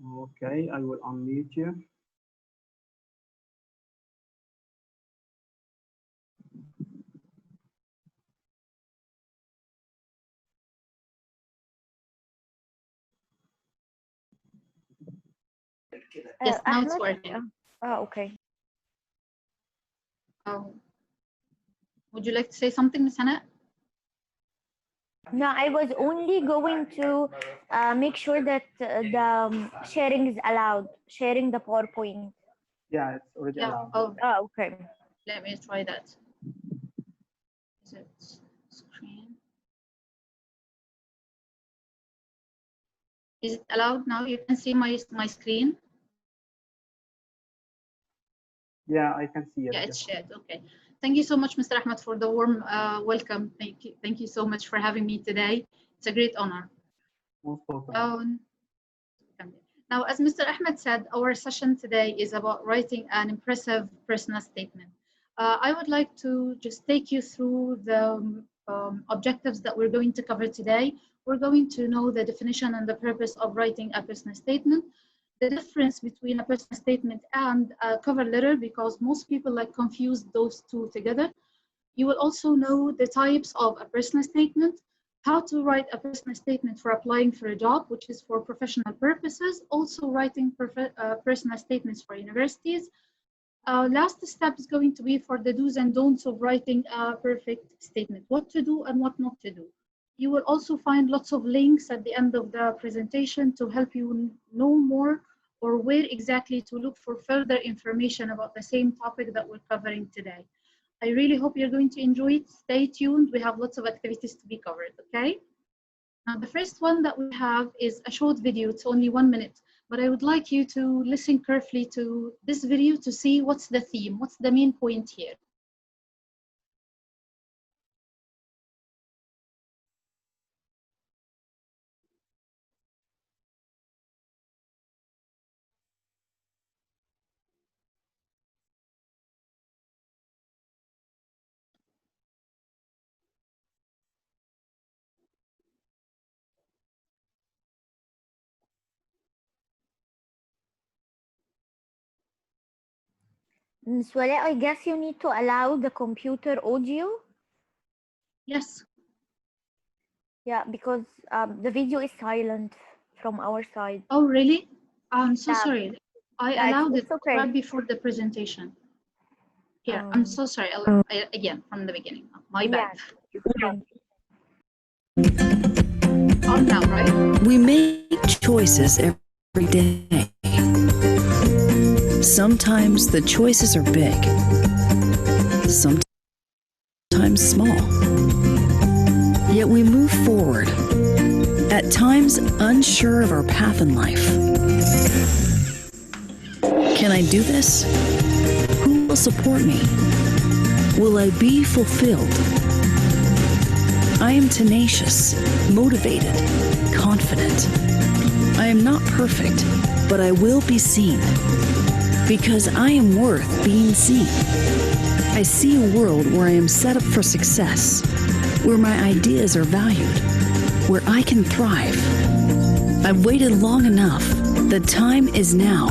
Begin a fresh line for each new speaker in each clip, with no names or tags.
Okay, I will unmute you.
Yes, now it's working.
Oh, okay.
Would you like to say something, Ms. Hannah?
No, I was only going to make sure that the sharing is allowed, sharing the PowerPoint.
Yeah, it's already allowed.
Oh,
okay.
Let me try that. Is it screen? Is it allowed now? You can see my screen.
Yeah, I can see it.
Yeah, it's shared. Okay. Thank you so much, Mr. Ahmed, for the warm welcome. Thank you so much for having me today. It's a great honor.
Most welcome.
Now, as Mr. Ahmed said, our session today is about writing an impressive personal statement. I would like to just take you through the objectives that we're going to cover today. We're going to know the definition and the purpose of writing a personal statement, the difference between a personal statement and a cover letter, because most people confuse those two together. You will also know the types of a personal statement, how to write a personal statement for applying for a job, which is for professional purposes, also writing personal statements for universities. Last step is going to be for the do's and don'ts of writing a perfect statement, what to do and what not to do. You will also find lots of links at the end of the presentation to help you know more or where exactly to look for further information about the same topic that we're covering today. I really hope you're going to enjoy it. Stay tuned. We have lots of activities to be covered, okay? Now, the first one that we have is a short video. It's only 1 minute, but I would like you to listen carefully to this video to see what's the theme, what's the main point here.
Ms. Wale, I guess you need to allow the computer audio.
Yes.
Yeah, because the video is silent from our side.
Oh, really? I'm so sorry. I allowed
it's
it
okay.
right before the presentation. Here, I'm so sorry. Again, from the beginning. My bad. On now, right?
We make choices every day. Sometimes the choices are big, sometimes small. Yet we move forward, at times unsure of our path in life. Can I do this? Who will support me? Will I be fulfilled? I am tenacious, motivated, confident. I am not perfect, but I will be seen, because I am worth being seen. I see a world where I am set up for success, where my ideas are valued, where I can thrive. I've waited long enough. The time is now.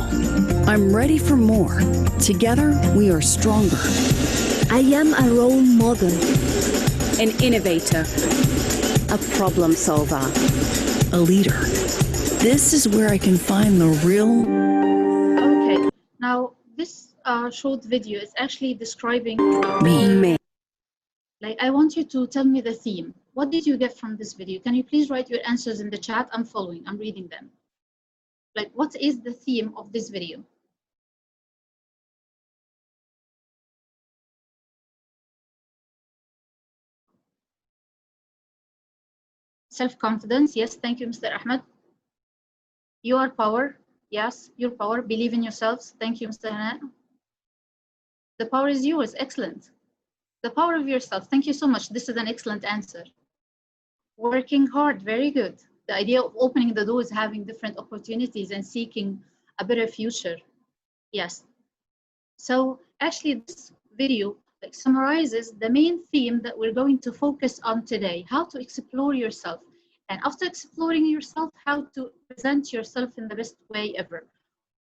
I'm ready for more. Together, we are stronger.
I am a role model,
an innovator,
a problem solver,
a leader. This is where I can find the real.
Okay, now this short video is actually describing
me.
Like, I want you to tell me the theme. What did you get from this video? Can you please write your answers in the chat? I'm following, I'm reading them. Like, what is the theme of this video? Self-confidence, yes, thank you, Mr. Ahmed. Your power, yes, your power, believe in yourselves. Thank you, Mr. Hana. The power is yours, excellent. The power of yourself, thank you so much. This is an excellent answer. Working hard, very good. The idea of opening the doors, having different opportunities and seeking a better future, yes. So actually this video summarizes the main theme that we're going to focus on today, how to explore yourself And after exploring yourself, how to present yourself in the best way ever.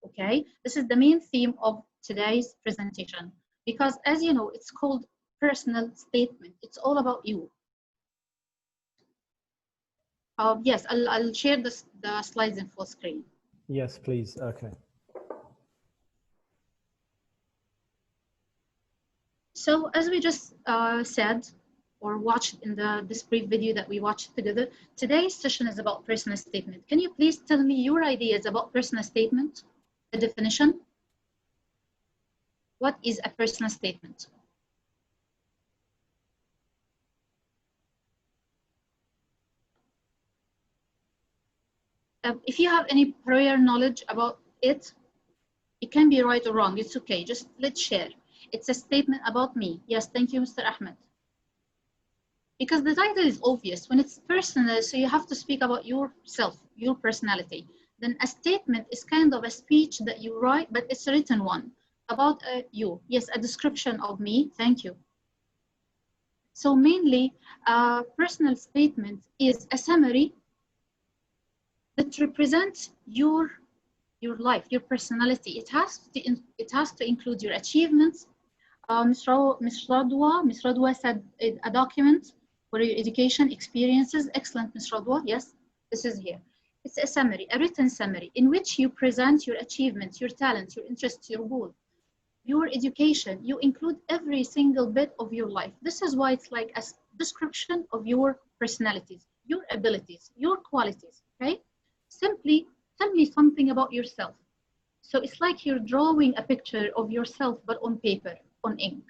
Okay, this is the main theme of today's presentation, because as you know, it's called personal statement. It's all about you. Yes, I'll share the slides in full screen.
Yes, please. Okay.
So as we just said or watched in this brief video that we watched together, today's session is about personal statement. Can you please tell me your ideas about personal statement, the definition? What is a personal statement? If you have any prior knowledge about it, it can be right or wrong. It's okay. Just let's share. It's a statement about me. Yes, thank you, Mr. Ahmed. Because the title is obvious. When it's personal, so you have to speak about yourself, your personality. Then a statement is kind of a speech that you write, but it's a written one about you. Yes, a description of me. Thank you. So mainly, a personal statement is a summary that represents your life, your personality. It has to include your achievements. Ms. Radwa said a document for your education experiences. Excellent, Ms. Radwa. Yes, this is here. It's a summary, a written summary, in which you present your achievements, your talents, your interests, your goal, your education. You include every single bit of your life. This is why it's like a description of your personalities, your abilities, your qualities, okay? Simply tell me something about yourself. So it's like you're drawing a picture of yourself, but on paper, on ink.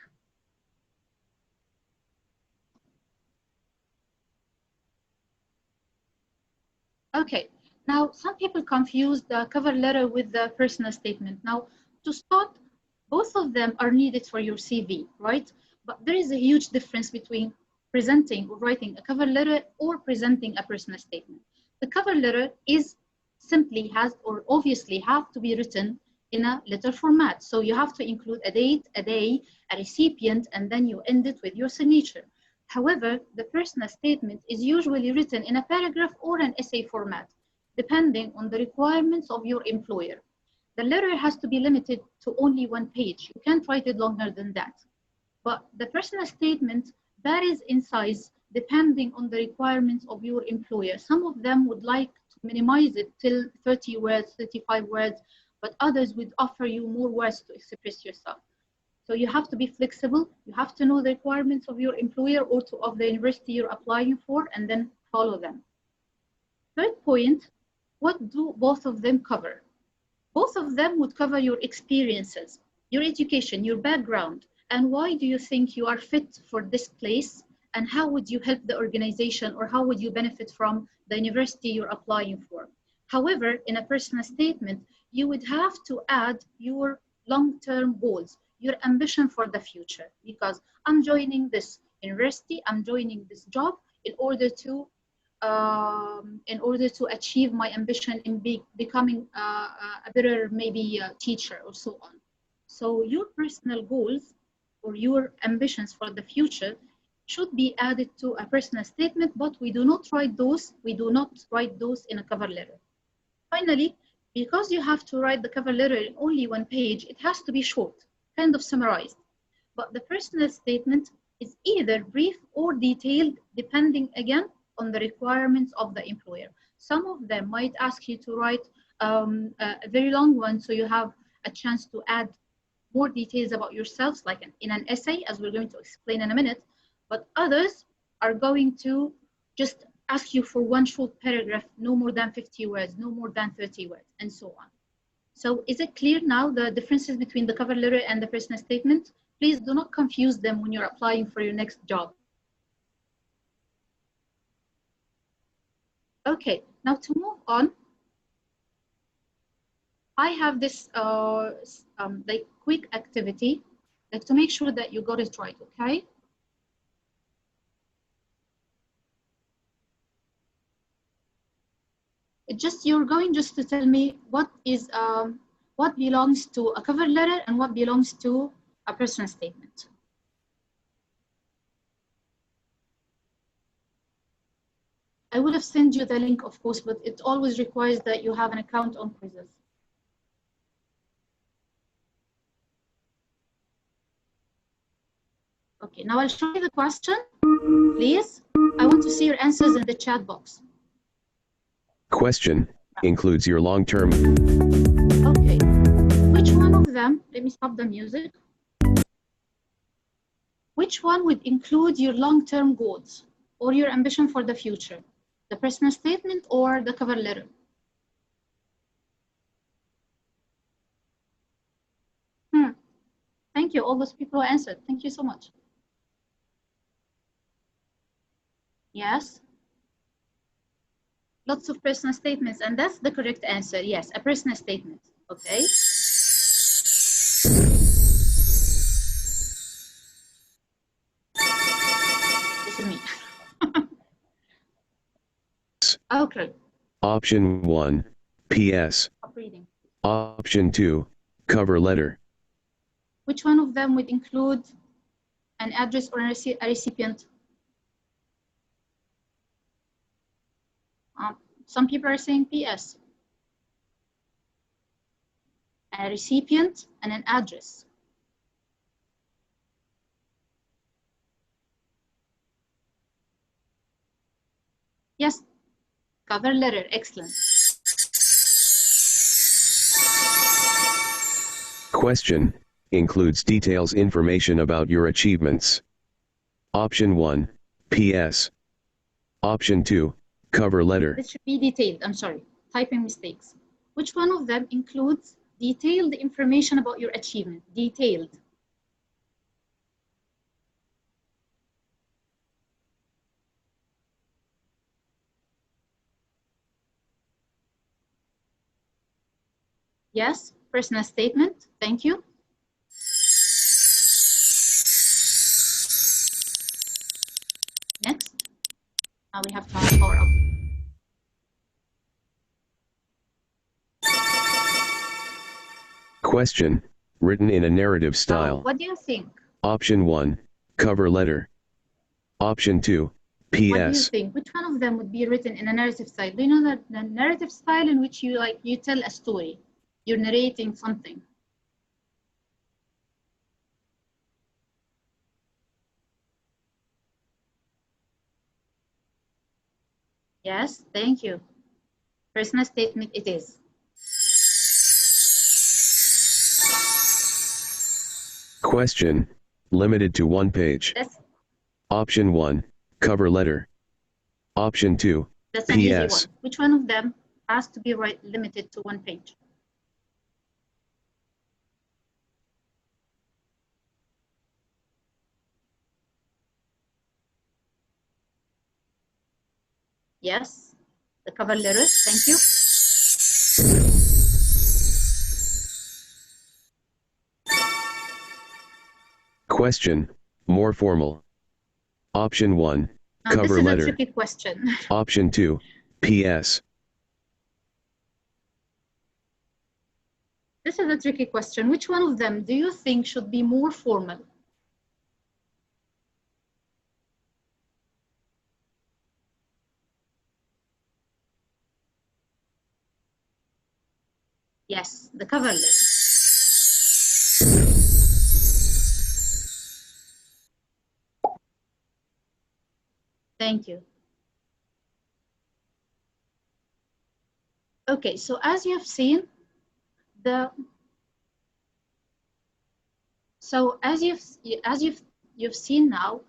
Okay, now some people confuse the cover letter with the personal statement. Now, to start, both of them are needed for your CV, right? But there is a huge difference between presenting or writing a cover letter or presenting a personal statement. The cover letter is simply has or obviously have to be written in a letter format. So you have to include a date, a day, a recipient, and then you end it with your signature. However, the personal statement is usually written in a paragraph or an essay format, depending on the requirements of your employer. The letter has to be limited to only 1 page. You can't write it longer than that. But the personal statement varies in size depending on the requirements of your employer. Some of them would like to minimize it till 30 words, 35 words, but others would offer you more words to express yourself. So you have to be flexible. You have to know the requirements of your employer or of the university you're applying for, and then follow them. Third point, what do both of them cover? Both of them would cover your experiences, your education, your background, and why do you think you are fit for this place, and how would you help the organization, or how would you benefit from the university you're applying for. However, in a personal statement, you would have to add your long-term goals, your ambition for the future, because I'm joining this university, I'm joining this job in order to achieve my ambition in becoming a better maybe teacher or so on. So your personal goals or your ambitions for the future should be added to a personal statement, but we do not write those in a cover letter. Finally, because you have to write the cover letter in only 1 page, it has to be short, kind of summarized. But the personal statement is either brief or detailed, depending again on the requirements of the employer. Some of them might ask you to write a very long one, so you have a chance to add more details about yourselves, like in an essay, as we're going to explain in a minute. But others are going to just ask you for 1 short paragraph, no more than 50 words, no more than 30 words, and so on. So is it clear now the differences between the cover letter and the personal statement? Please do not confuse them when you're applying for your next job. Okay, now to move on, I have this like quick activity, like to make sure that you got it right, okay? You're going just to tell me what belongs to a cover letter and what belongs to a personal statement. I would have sent you the link, of course, but it always requires that you have an account on quizzes. Okay, now I'll show you the question, please. I want to see your answers in the chat box.
Question includes your long-term.
Okay, which one of them, let me stop the music. Which one would include your long-term goals or your ambition for the future? The personal statement or the cover letter? Thank you, all those people who answered. Thank you so much. Yes. Lots of personal statements, and that's the correct answer. Yes, a personal statement. Okay. This is me. Okay.
Option 1, PS.
Stop reading.
Option 2, cover letter.
Which one of them would include an address or a recipient? Some people are saying PS. A recipient and an address. Yes, cover letter, excellent.
Question includes details information about your achievements. Option 1, PS. Option 2, cover letter.
This should be detailed, I'm sorry, typing mistakes. Which one of them includes detailed information about your achievement? Detailed. Yes, personal statement, thank you. Next, now we have to power up.
Question written in a narrative style.
What do you think?
Option 1, cover letter. Option 2, PS.
What do you think? Which one of them would be written in a narrative style? Do you know that the narrative style in which you tell a story? You're narrating something. Yes, thank you. Personal statement it is.
Question limited to 1 page.
That's,
Option 1, cover letter. Option 2,
that's an
PS.
easy one. Which one of them has to be limited to 1 page? Yes, the cover letter, thank you.
Question more formal. Option 1, cover letter.
This is a tricky question.
Option 2, PS.
This is a tricky question. Which one of them do you think should be more formal? Yes, the cover letter. Thank you. Okay, so as you have seen, you've seen now,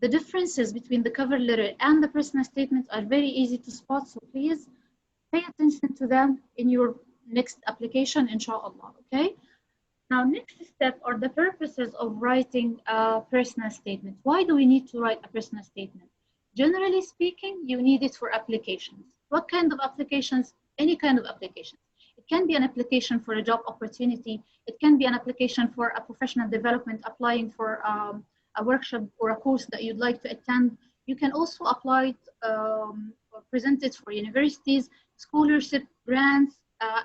the differences between the cover letter and the personal statement are very easy to spot. So please pay attention to them in your next application, inshallah. Okay. Now, next step are the purposes of writing a personal statement. Why do we need to write a personal statement? Generally speaking, you need it for applications. What kind of applications? Any kind of application. It can be an application for a job opportunity. It can be an application for a professional development, applying for a workshop or a course that you'd like to attend. You can also apply it, or present it for universities, scholarship, grants,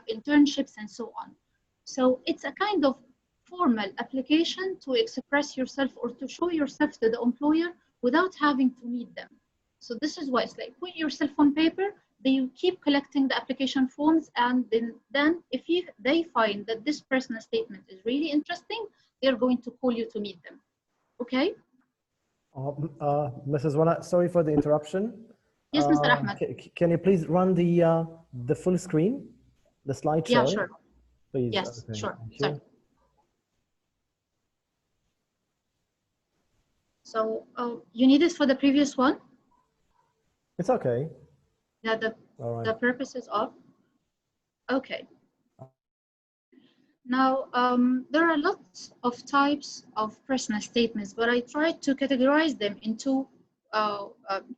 internships, and so on. So it's a kind of formal application to express yourself or to show yourself to the employer without having to meet them. So this is why it's like put yourself on paper. They keep collecting the application forms, and then if they find that this personal statement is really interesting, they're going to call you to meet them. Okay?
Mrs. Wana, sorry for the interruption.
Yes, Mr. Ahmed.
Can you please run the full screen, the slideshow?
Yeah, sure.
Please.
Yes,
okay.
sure.
Thank you.
Sorry. So you need it for the previous one?
It's okay.
Yeah,
All right.
the purpose is off. Okay. Now, there are lots of types of personal statements, but I tried to categorize them into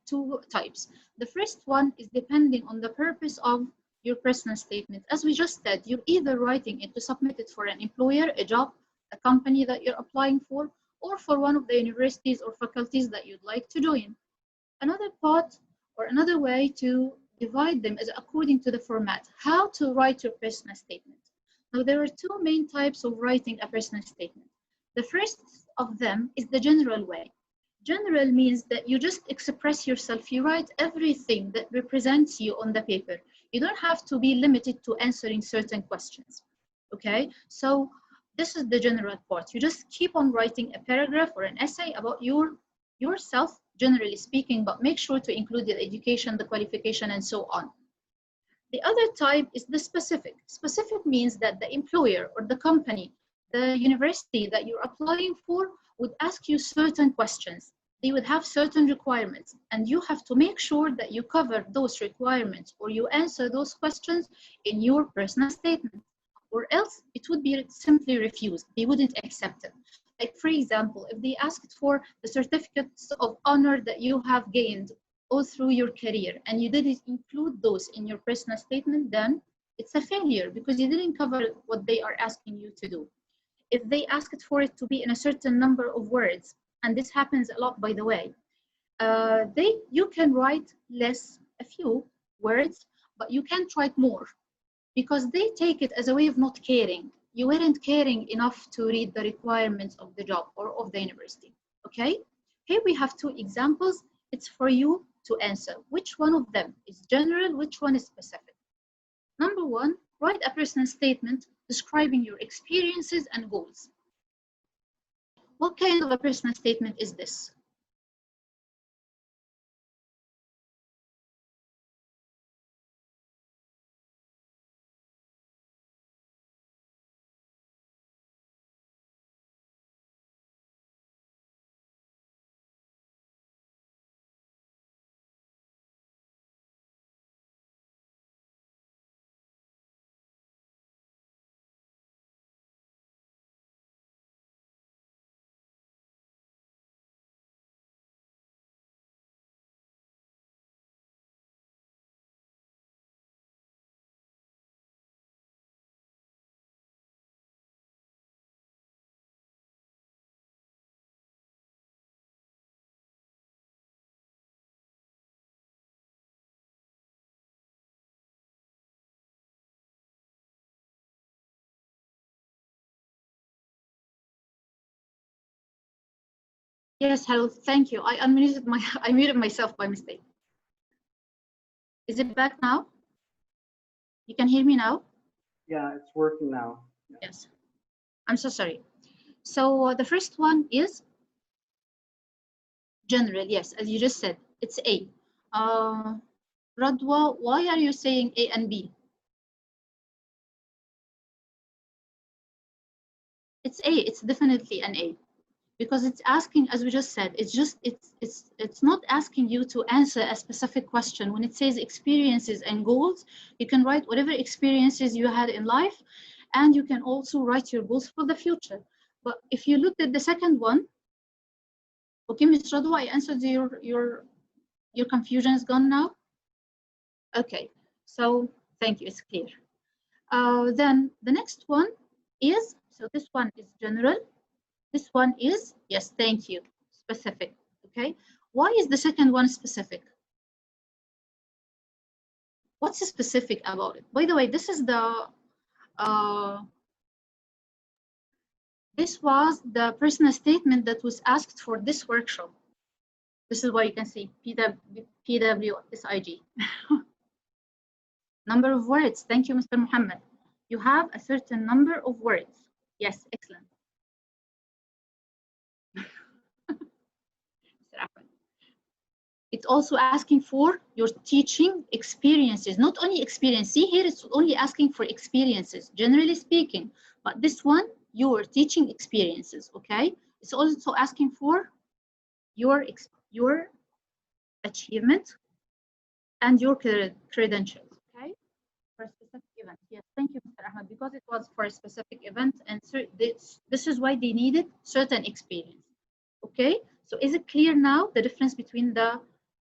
two types. The first one is depending on the purpose of your personal statement. As we just said, you're either writing it to submit it for an employer, a job, a company that you're applying for, or for one of the universities or faculties that you'd like to join. Another part or another way to divide them is according to the format, how to write your personal statement. Now, there are two main types of writing a personal statement. The first of them is the general way. General means that you just express yourself. You write everything that represents you on the paper. You don't have to be limited to answering certain questions. Okay, so this is the general part. You just keep on writing a paragraph or an essay about yourself, generally speaking, but make sure to include the education, the qualification, and so on. The other type is the specific. Specific means that the employer or the company, the university that you're applying for would ask you certain questions. They would have certain requirements, and you have to make sure that you cover those requirements or you answer those questions in your personal statement, or else it would be simply refused. They wouldn't accept it. Like, for example, if they asked for the certificates of honor that you have gained all through your career and you didn't include those in your personal statement, then it's a failure because you didn't cover what they are asking you to do. If they asked for it to be in a certain number of words, and this happens a lot, by the way, you can write less, a few words, but you can't write more because they take it as a way of not caring. You weren't caring enough to read the requirements of the job or of the university. Okay, here we have two examples. It's for you to answer. Which one of them is general, which one is specific? Number one, write a personal statement describing your experiences and goals. What kind of a personal statement is this? Yes, hello, thank you. I muted myself by mistake. Is it back now? You can hear me now?
Yeah, it's working now. Yeah.
Yes. I'm so sorry. So the first one is general. Yes, as you just said, it's A. Radwa, why are you saying A and B? It's A. It's definitely an A. Because it's asking, as we just said, it's not asking you to answer a specific question. When it says experiences and goals, you can write whatever experiences you had in life, and you can also write your goals for the future. But if you looked at the second one, okay, Ms. Radwa, I answered your confusion is gone now. Okay, so thank you, it's clear. Then the next one is, so this one is general. This one is, yes, thank you, specific, okay? Why is the second one specific? What's specific about it? By the way, this is this was the personal statement that was asked for this workshop. This is why you can see PWSIG. Number of words. Thank you, Mr. Muhammad. You have a certain number of words. Yes, excellent. Mr. Ahmed. It's also asking for your teaching experiences, not only experience. See here, it's only asking for experiences, generally speaking. But this one, your teaching experiences, okay? It's also asking for your achievement and your credentials, okay? For a specific event. Yes, thank you, Mr. Ahmed, because it was for a specific event, and so this is why they needed certain experience, okay? So is it clear now the difference between the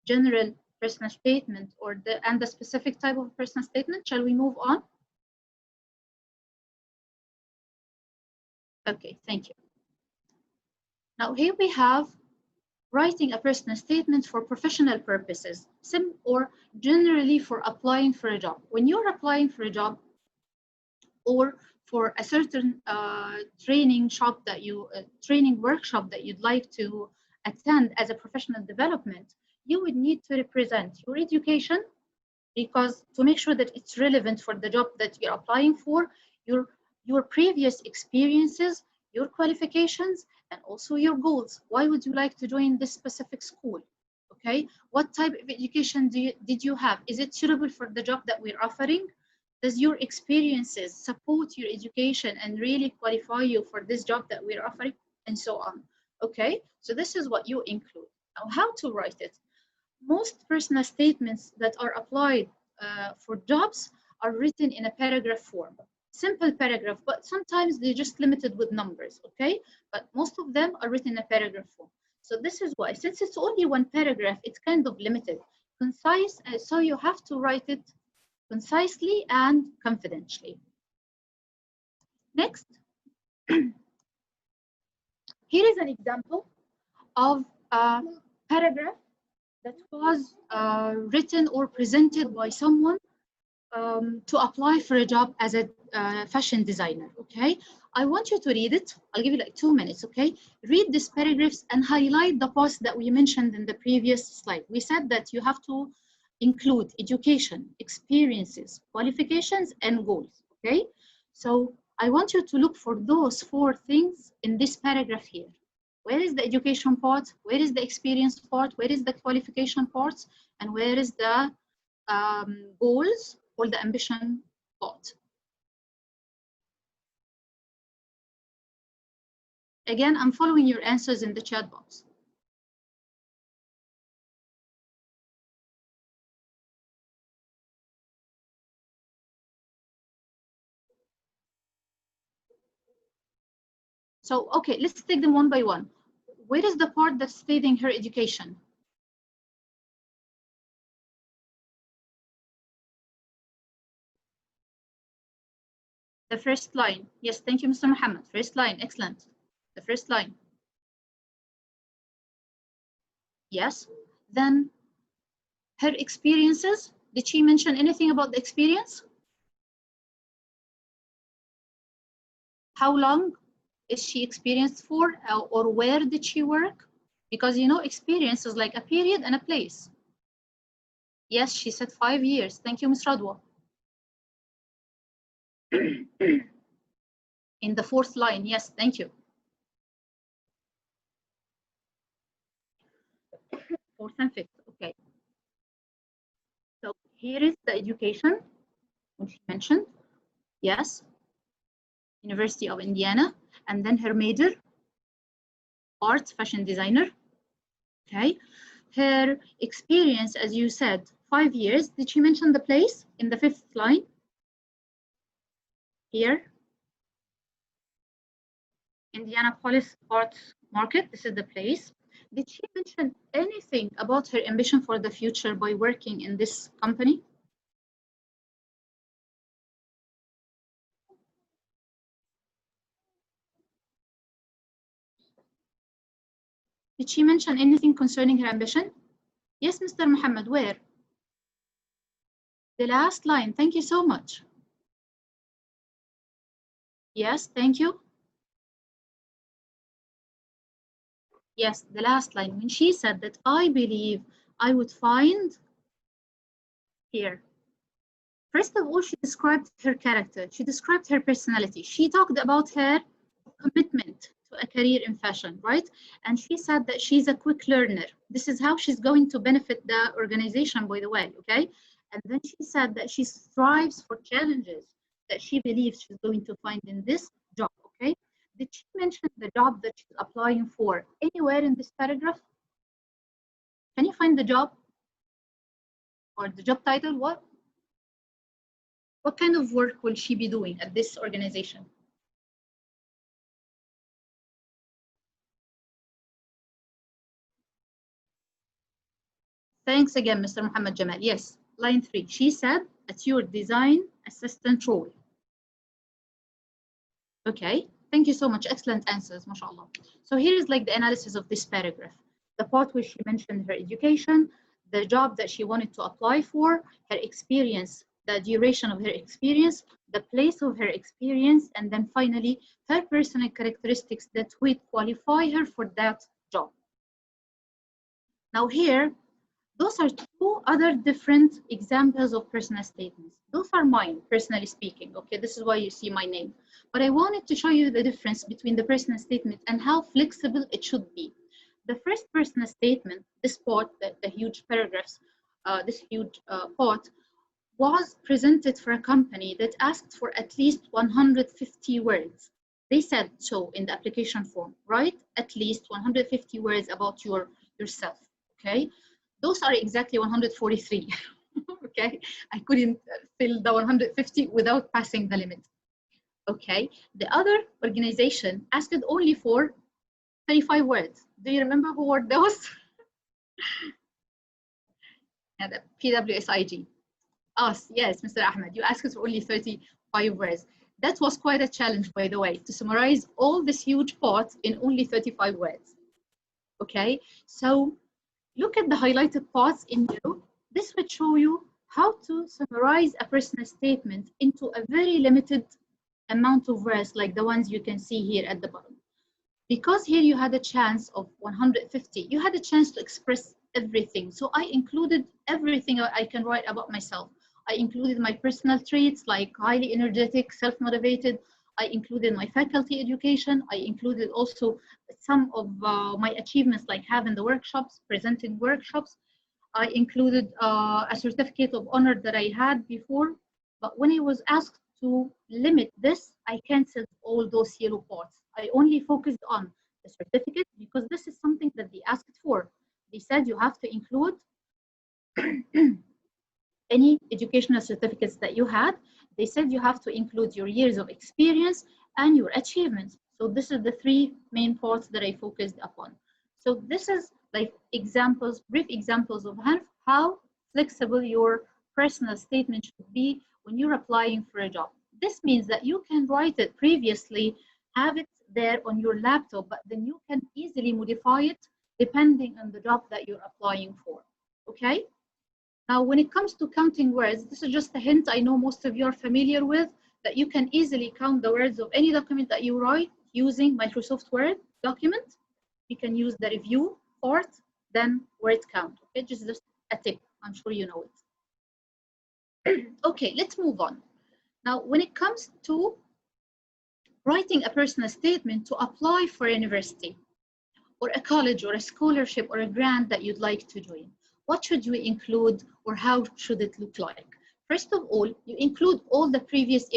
general personal statement and the specific type of personal statement? Shall we move on? Okay, thank you. Now here we have writing a personal statement for professional purposes, or generally for applying for a job. When you're applying for a job or for a certain training workshop that you'd like to attend as a professional development, you would need to represent your education, because to make sure that it's relevant for the job that you're applying for, your previous experiences, your qualifications, and also your goals. Why would you like to join this specific school? Okay, what type of education did you have? Is it suitable for the job that we're offering? Does your experiences support your education and really qualify you for this job that we're offering? And so on. Okay, so this is what you include. Now, how to write it? Most personal statements that are applied for jobs are written in a paragraph form. Simple paragraph, but sometimes they're just limited with numbers, okay? But most of them are written in a paragraph form. So this is why, since it's only one paragraph, it's kind of limited. Concise, so you have to write it concisely and confidentially. Next, here is an example of a paragraph that was written or presented by someone to apply for a job as a fashion designer, okay? I want you to read it. I'll give you like 2 minutes, okay? Read these paragraphs and highlight the parts that we mentioned in the previous slide. We said that you have to include education, experiences, qualifications, and goals, okay? So I want you to look for those 4 things in this paragraph here. Where is the education part? Where is the experience part? Where is the qualification parts? And where is the goals or the ambition part? Again, I'm following your answers in the chat box. So, okay, let's take them one by one. Where is the part that's stating her education? The first line. Yes, thank you, Mr. Muhammad. First line, excellent. The first line. Yes. Then her experiences. Did she mention anything about the experience? How long is she experienced for, or where did she work? Because you know, experience is like a period and a place. Yes, she said 5 years. Thank you, Ms. Radwa. In the 4th line, yes, thank you. 4th and 5th, okay. So here is the education, which she mentioned. Yes, University of Indiana, and then her major, art, fashion designer. Okay, her experience, as you said, 5 years. Did she mention the place in the 5th line? Here, Indianapolis Arts Market, this is the place. Did she mention anything about her ambition for the future by working in this company? Did she mention anything concerning her ambition? Yes, Mr. Muhammad, where? The last line, thank you so much. Yes, thank you. Yes, the last line, when she said that I believe I would find here. First of all, she described her character. She described her personality. She talked about her commitment to a career in fashion, right? And she said that she's a quick learner. This is how she's going to benefit the organization, by the way, okay? And then she said that she strives for challenges that she believes she's going to find in this job, okay? Did she mention the job that she's applying for anywhere in this paragraph? Can you find the job? Or the job title, what? What kind of work will she be doing at this organization? Thanks again, Mr. Muhammad Jamal. Yes, line 3. She said, it's your design assistant role. Okay, thank you so much. Excellent answers, mashallah. So here is like the analysis of this paragraph. The part where she mentioned her education, the job that she wanted to apply for, her experience, the duration of her experience, the place of her experience, and then finally, her personal characteristics that would qualify her for that job. Now here, those are two other different examples of personal statements. Those are mine, personally speaking. Okay, this is why you see my name. But I wanted to show you the difference between the personal statement and how flexible it should be. The first personal statement, this part, the huge paragraphs, this huge part, was presented for a company that asked for at least 150 words. They said so in the application form, write at least 150 words about yourself, okay? Those are exactly 143, okay? I couldn't fill the 150 without passing the limit, okay? The other organization asked only for 35 words. Do you remember who were those? Yeah, the PWSIG. Us, yes, Mr. Ahmed, you asked for only 35 words. That was quite a challenge, by the way, to summarize all this huge part in only 35 words, okay? So look at the highlighted parts in yellow. This would show you how to summarize a personal statement into a very limited amount of words, like the ones you can see here at the bottom. Because here you had a chance of 150, you had a chance to express everything. So I included everything I can write about myself. I included my personal traits like highly energetic, self-motivated. I included my faculty education. I included also some of my achievements like having the workshops, presenting workshops. I included a certificate of honor that I had before. But when I was asked to limit this, I canceled all those yellow parts. I only focused on the certificate because this is something that they asked for. They said you have to include any educational certificates that you had. They said you have to include your years of experience and your achievements. So this is the three main parts that I focused upon. So this is like examples, brief examples of how flexible your personal statement should be when you're applying for a job. This means that you can write it previously, have it there on your laptop, but then you can easily modify it depending on the job that you're applying for, okay? Now, when it comes to counting words, this is just a hint I know most of you are familiar with, that you can easily count the words of any document that you write using Microsoft Word document. You can use the review part, then word count. Okay, just a tip. I'm sure you know it. Okay, let's move on. Now, when it comes to writing a personal statement to apply for a university or a college or a scholarship or a grant that you'd like to join, what should you include or how should it look like? First of all, you include all the previous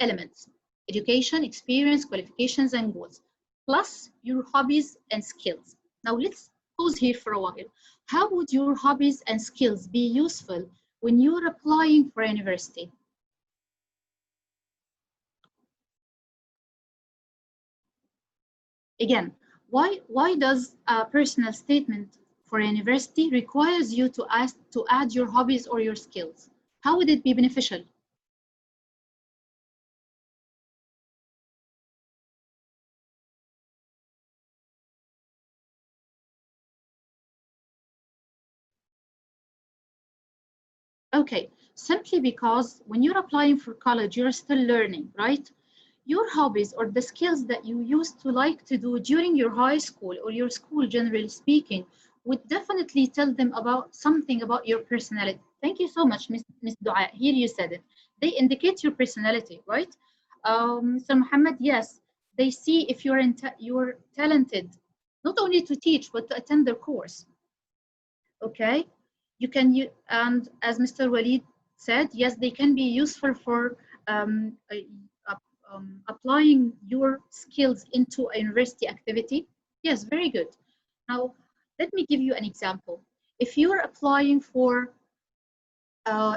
elements: education, experience, qualifications, and goals, plus your hobbies and skills. Now let's pause here for a while. How would your hobbies and skills be useful when you're applying for a university? Again, why does a personal statement for a university requires you to add your hobbies or your skills? How would it be beneficial? Okay, simply because when you're applying for college, you're still learning, right? your hobbies or the skills that you used to like to do during your high school or your school, generally speaking, would definitely tell them about something about your personality. Thank you so much, Miss Dua. Here you said it. They indicate your personality, right? Mr. Muhammad, yes, they see if you're talented, not only to teach, but to attend their course. Okay, and as Mr. Walid said, yes, they can be useful for applying your skills into a university activity. Yes, very good. Now, let me give you an example. If you're applying for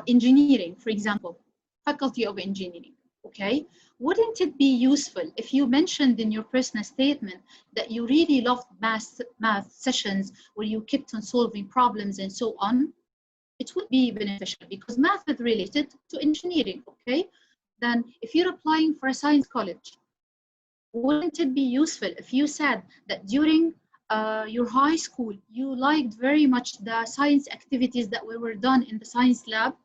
engineering, for example, faculty of engineering, okay, wouldn't it be useful if you mentioned in your personal statement that you really loved math sessions where you kept on solving problems and so on? It would be beneficial because math is related to engineering, okay? Then if you're applying for a science college, wouldn't it be useful if you said that during your high school, you liked very much the science activities that were done in the science lab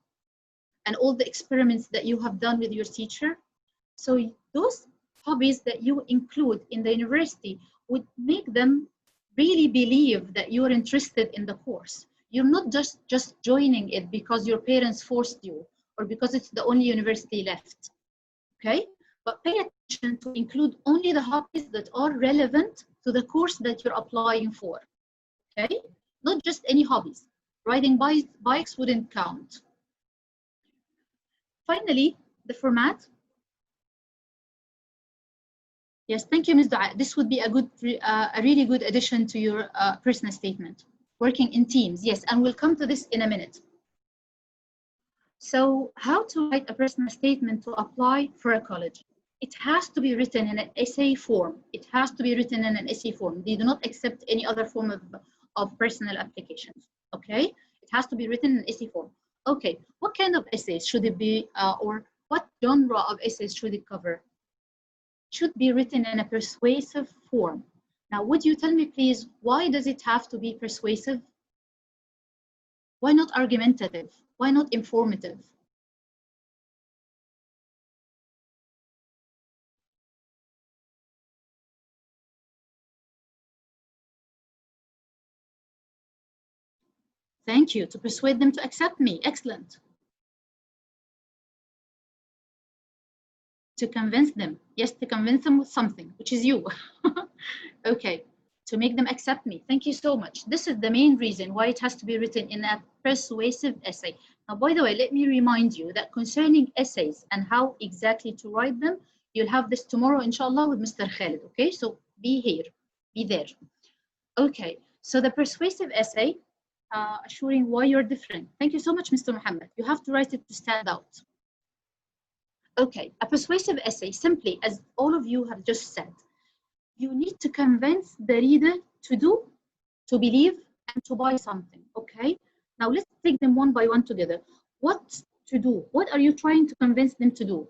and all the experiments that you have done with your teacher? So those hobbies that you include in the university would make them really believe that you're interested in the course. You're not just joining it because your parents forced you or because it's the only university left, okay? But pay attention to include only the hobbies that are relevant to the course that you're applying for, okay? Not just any hobbies. Riding bikes wouldn't count. Finally, the format. Yes, thank you, Ms. Dua. This would be a really good addition to your personal statement. Working in teams, yes, and we'll come to this in a minute. So how to write a personal statement to apply for a college? It has to be written in an essay form. It has to be written in an essay form. They do not accept any other form of personal applications, okay? It has to be written in an essay form. Okay, what kind of essays should it be, or what genre of essays should it cover? It should be written in a persuasive form. Now, would you tell me, please, why does it have to be persuasive? Why not argumentative? Why not informative? Thank you, to persuade them to accept me. Excellent. To convince them. Yes, to convince them with something, which is you. Okay, to make them accept me. Thank you so much. This is the main reason why it has to be written in a persuasive essay. Now, by the way, let me remind you that concerning essays and how exactly to write them, you'll have this tomorrow, inshallah, with Mr. Khalid. Okay, so be here, be there. Okay, so the persuasive essay, assuring why you're different. Thank you so much, Mr. Muhammad. You have to write it to stand out. Okay, a persuasive essay, simply, as all of you have just said, you need to convince the reader to do, to believe, and to buy something, okay? Now let's take them one by one together. What to do? What are you trying to convince them to do?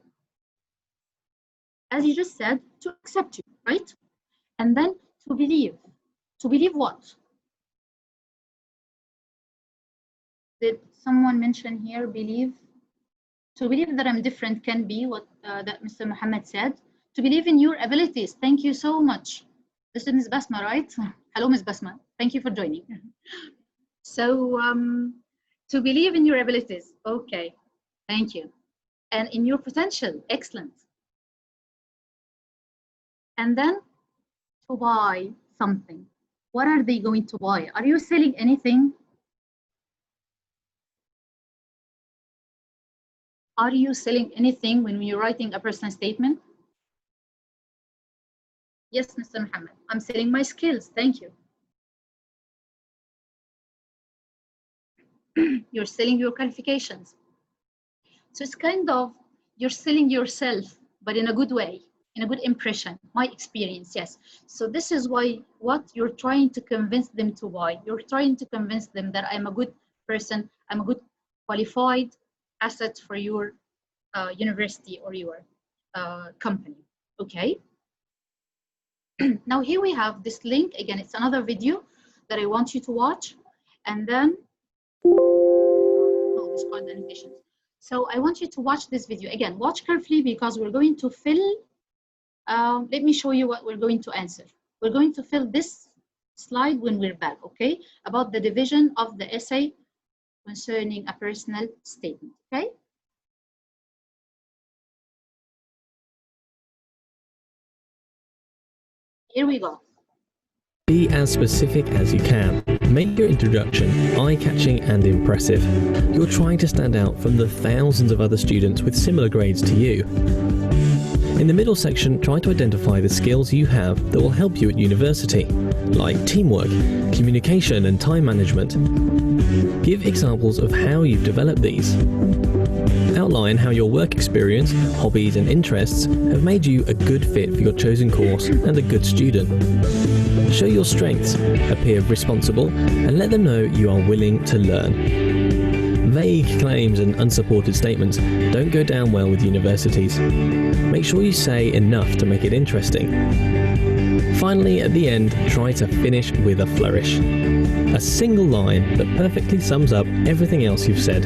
As you just said, to accept you, right? And then to believe. To believe what? Did someone mention here believe? To believe that I'm different can be what that Mr. Muhammad said. To believe in your abilities. Thank you so much. This is Ms. Basma, right? Hello, Ms. Basma. Thank you for joining. So to believe in your abilities. Okay, thank you. And in your potential. Excellent. And then to buy something. What are they going to buy? Are you selling anything? Are you selling anything when you're writing a personal statement? Yes, Mr. Muhammad, I'm selling my skills. Thank you. You're selling your qualifications. So it's kind of, you're selling yourself, but in a good way, in a good impression, my experience, yes. So this is why what you're trying to convince them to buy. You're trying to convince them that I'm a good person, I'm a good qualified asset for your university or your company, okay? Now here we have this link. Again, it's another video that I want you to watch. And then, no, discard the annotations. So I want you to watch this video. Again, watch carefully because we're going to fill Let me show you what we're going to answer. We're going to fill this slide when we're back, okay? About the division of the essay concerning a personal statement, okay? Here we go.
Be as specific as you can. Make your introduction eye-catching and impressive. You're trying to stand out from the thousands of other students with similar grades to you. In the middle section, try to identify the skills you have that will help you at university, like teamwork, communication and time management. Give examples of how you've developed these. Outline how your work experience, hobbies and interests have made you a good fit for your chosen course and a good student. Show your strengths, appear responsible, and let them know you are willing to learn. Vague claims and unsupported statements don't go down well with universities. Make sure you say enough to make it interesting. Finally, at the end, try to finish with a flourish. A single line that perfectly sums up everything else you've said.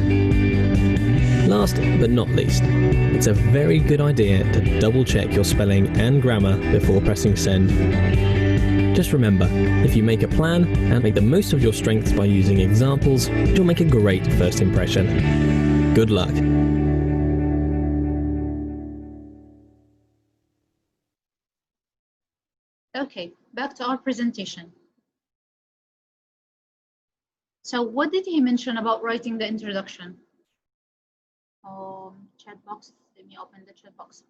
Last but not least, it's a very good idea to double check your spelling and grammar before pressing send. Just remember, if you make a plan and make the most of your strengths by using examples, you'll make a great first impression. Good luck.
Okay, back to our presentation. So what did he mention about writing the introduction? Chat box, let me open the chat box.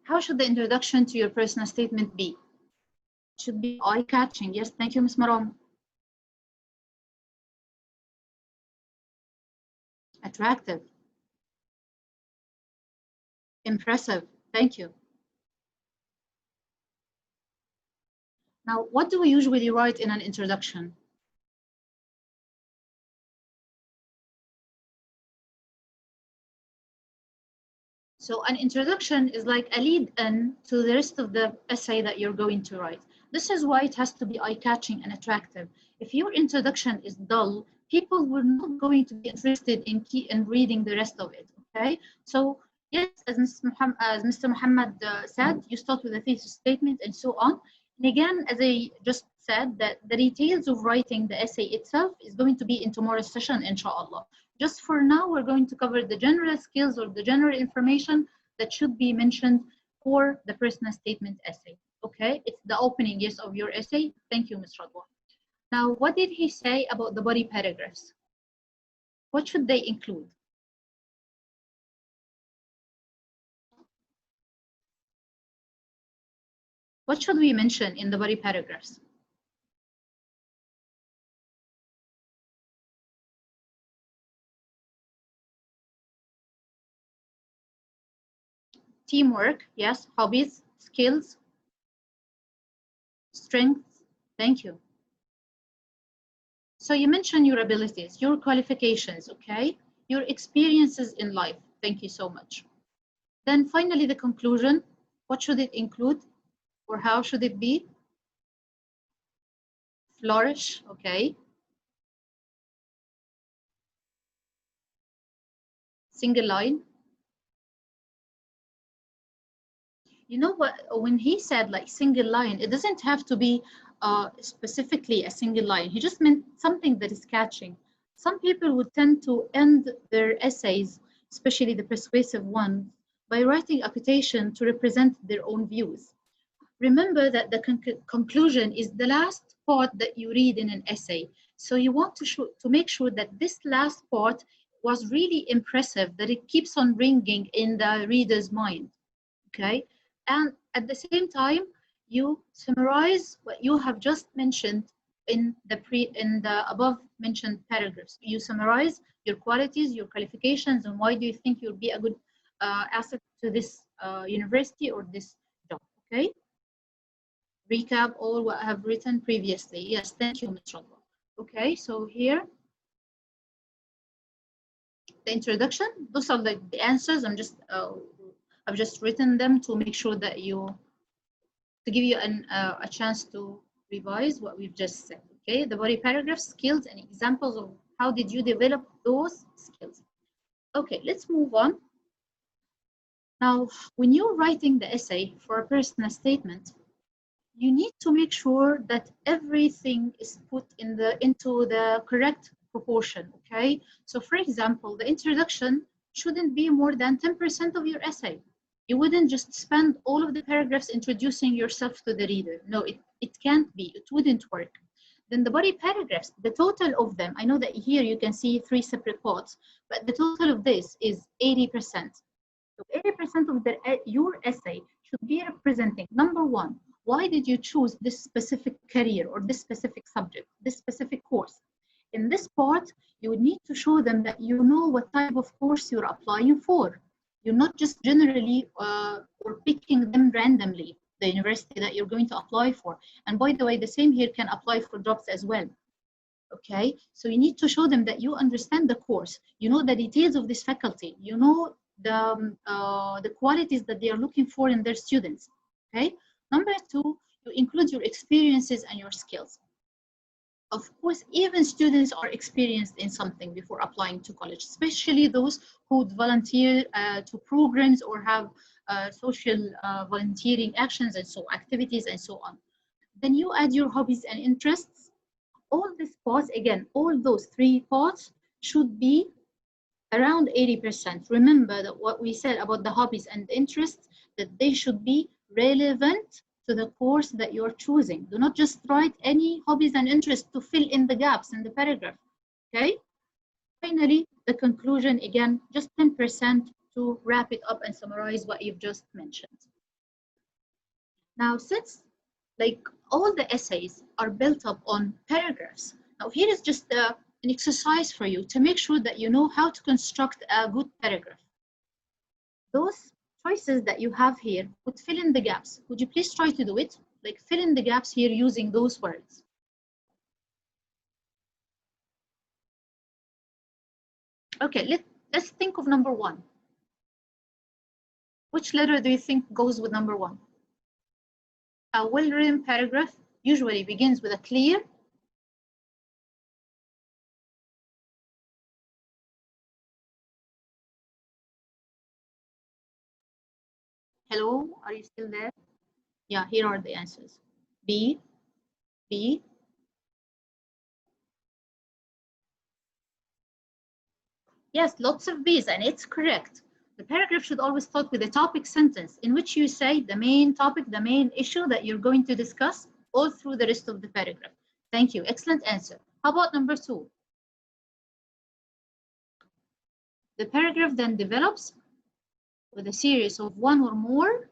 How should the introduction to your personal statement be? It should be eye-catching. Yes, thank you, Ms. Maram. Attractive. Impressive. Thank you. Now, what do we usually write in an introduction? So an introduction is like a lead-in to the rest of the essay that you're going to write. This is why it has to be eye-catching and attractive. If your introduction is dull, people will not going to be interested in reading the rest of it, okay? So yes, as Mr. Muhammad said, you start with a thesis statement and so on. And again, as I just said, that the details of writing the essay itself is going to be in tomorrow's session, inshallah. Just for now, we're going to cover the general skills or the general information that should be mentioned for the personal statement essay. Okay, it's the opening, yes, of your essay. Thank you, Ms. Radwa. Now, what did he say about the body paragraphs? What should they include? What should we mention in the body paragraphs? Teamwork, yes. Hobbies, skills, strengths. Thank you. So you mentioned your abilities, your qualifications, okay? Your experiences in life. Thank you so much. Then finally, the conclusion. What should it include? Or how should it be? Flourish, okay. Single line. You know what, when he said like single line, it doesn't have to be specifically a single line. He just meant something that is catching. Some people would tend to end their essays, especially the persuasive ones, by writing a quotation to represent their own views. Remember that the conclusion is the last part that you read in an essay. So you want to make sure that this last part was really impressive, that it keeps on ringing in the reader's mind, okay? And at the same time, you summarize what you have just mentioned in the above mentioned paragraphs. You summarize your qualities, your qualifications, and why do you think you'll be a good asset to this university or this job, okay? Recap all what I have written previously. Yes, thank you, Ms. Radwa. Okay, so here, the introduction, those are the answers. I've just written them to make sure that to give you a chance to revise what we've just said, okay? The body paragraphs, skills, and examples of how did you develop those skills. Okay, let's move on. Now, when you're writing the essay for a personal statement, you need to make sure that everything is put into the correct proportion, okay? So for example, the introduction shouldn't be more than 10% of your essay. You wouldn't just spend all of the paragraphs introducing yourself to the reader. No, it can't be, it wouldn't work. Then the body paragraphs, the total of them, I know that here you can see 3 separate parts, but the total of this is 80%. So 80% of your essay should be representing, number one, why did you choose this specific career or this specific subject, this specific course? In this part, you would need to show them that you know what type of course you're applying for. You're not just generally or picking them randomly, the university that you're going to apply for. And by the way, the same here can apply for jobs as well. Okay, so you need to show them that you understand the course, you know the details of this faculty, you know the qualities that they are looking for in their students. Okay, number two, you include your experiences and your skills. Of course, even students are experienced in something before applying to college, especially those who would volunteer to programs or have social volunteering actions and so activities and so on. Then you add your hobbies and interests. All these parts, again, all those 3 parts should be around 80%. Remember that what we said about the hobbies and interests, that they should be relevant to the course that you're choosing. Do not just write any hobbies and interests to fill in the gaps in the paragraph, okay? Finally, the conclusion, again, just 10% to wrap it up and summarize what you've just mentioned. Now, since like all the essays are built up on paragraphs, now here is just an exercise for you to make sure that you know how to construct a good paragraph. Those choices that you have here would fill in the gaps. Would you please try to do it? Like fill in the gaps here using those words. Okay, let's think of number 1. Which letter do you think goes with number 1? A well-written paragraph usually begins with a clear. Hello, are you still there? Yeah, here are the answers. B, B. Yes, lots of B's, and it's correct. The paragraph should always start with a topic sentence in which you say the main topic, the main issue that you're going to discuss all through the rest of the paragraph. Thank you, excellent answer. How about number 2? The paragraph then develops with a series of one or more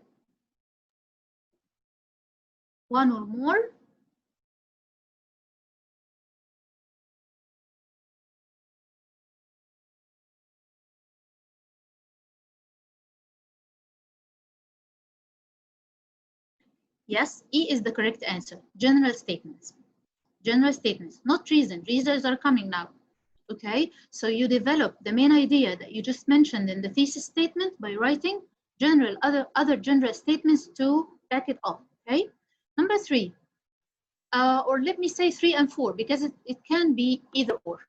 Yes, E is the correct answer. General statements. General statements, not reason. Reasons are coming now. Okay, so you develop the main idea that you just mentioned in the thesis statement by writing general other general statements to back it up. Okay, number 3, or let me say 3 and 4 because it can be either or.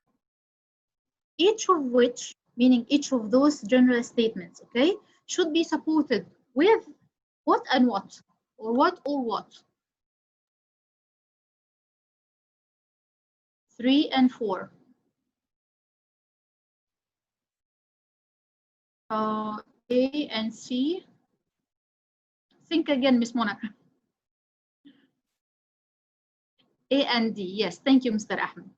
Each of which, meaning each of those general statements, okay, should be supported with what and what, or what or what. 3 and 4. A and C. Think again, Miss Mona. A and D. Yes, thank you, Mr. Ahmed.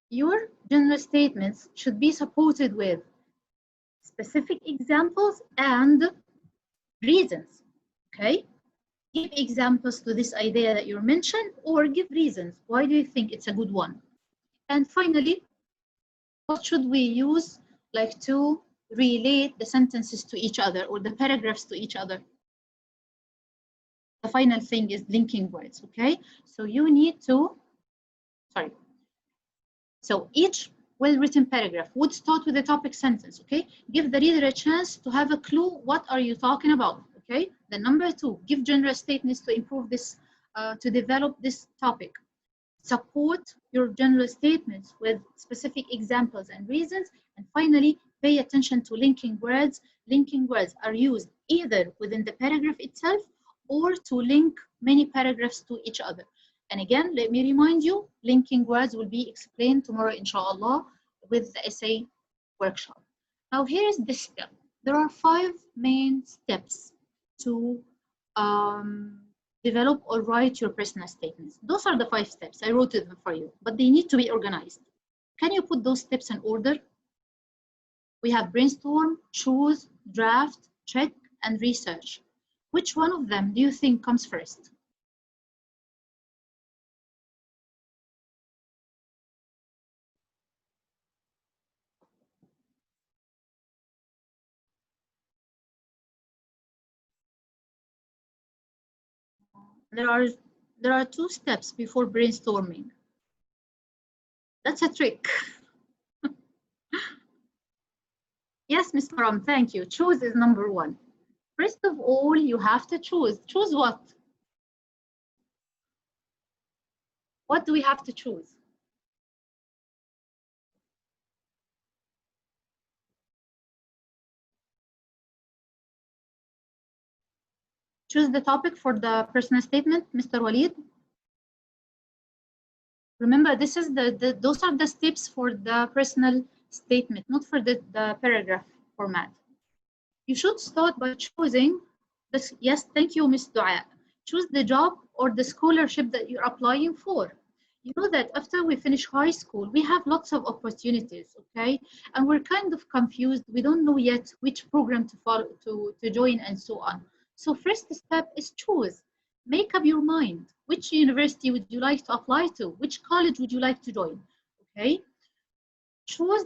Your general statements should be supported with specific examples and reasons. Okay? Give examples to this idea that you mentioned, or give reasons. Why do you think it's a good one? And finally, what should we use like to relate the sentences to each other or the paragraphs to each other? The final thing is linking words, okay? So you need to, so each well-written paragraph would start with a topic sentence, okay? Give the reader a chance to have a clue, what are you talking about, okay? Then number 2, give general statements to improve this, to develop this topic. Support your general statements with specific examples and reasons. And finally, pay attention to linking words. Linking words are used either within the paragraph itself or to link many paragraphs to each other. And again, let me remind you, linking words will be explained tomorrow, inshallah, with the essay workshop. Now, here is the step. There are 5 main steps to develop or write your personal statements. Those are the 5 steps. I wrote them for you, but they need to be organized. Can you put those steps in order? We have brainstorm, choose, draft, check, and research. Which one of them do you think comes first? There are 2 steps before brainstorming. That's a trick. Yes, Ms. Maram, thank you. Choose is number 1. First of all, you have to choose. Choose what? What do we have to choose? Choose the topic for the personal statement, Mr. Walid. Remember, this is those are the steps for the personal statement, not for the paragraph format. You should start by choosing this. Yes, thank you, Ms. Dua. Choose the job or the scholarship that you're applying for. You know that after we finish high school, we have lots of opportunities, okay? And we're kind of confused. We don't know yet which program to follow, to join, and so on. So first step is choose. Make up your mind. Which university would you like to apply to? Which college would you like to join? Okay. Choose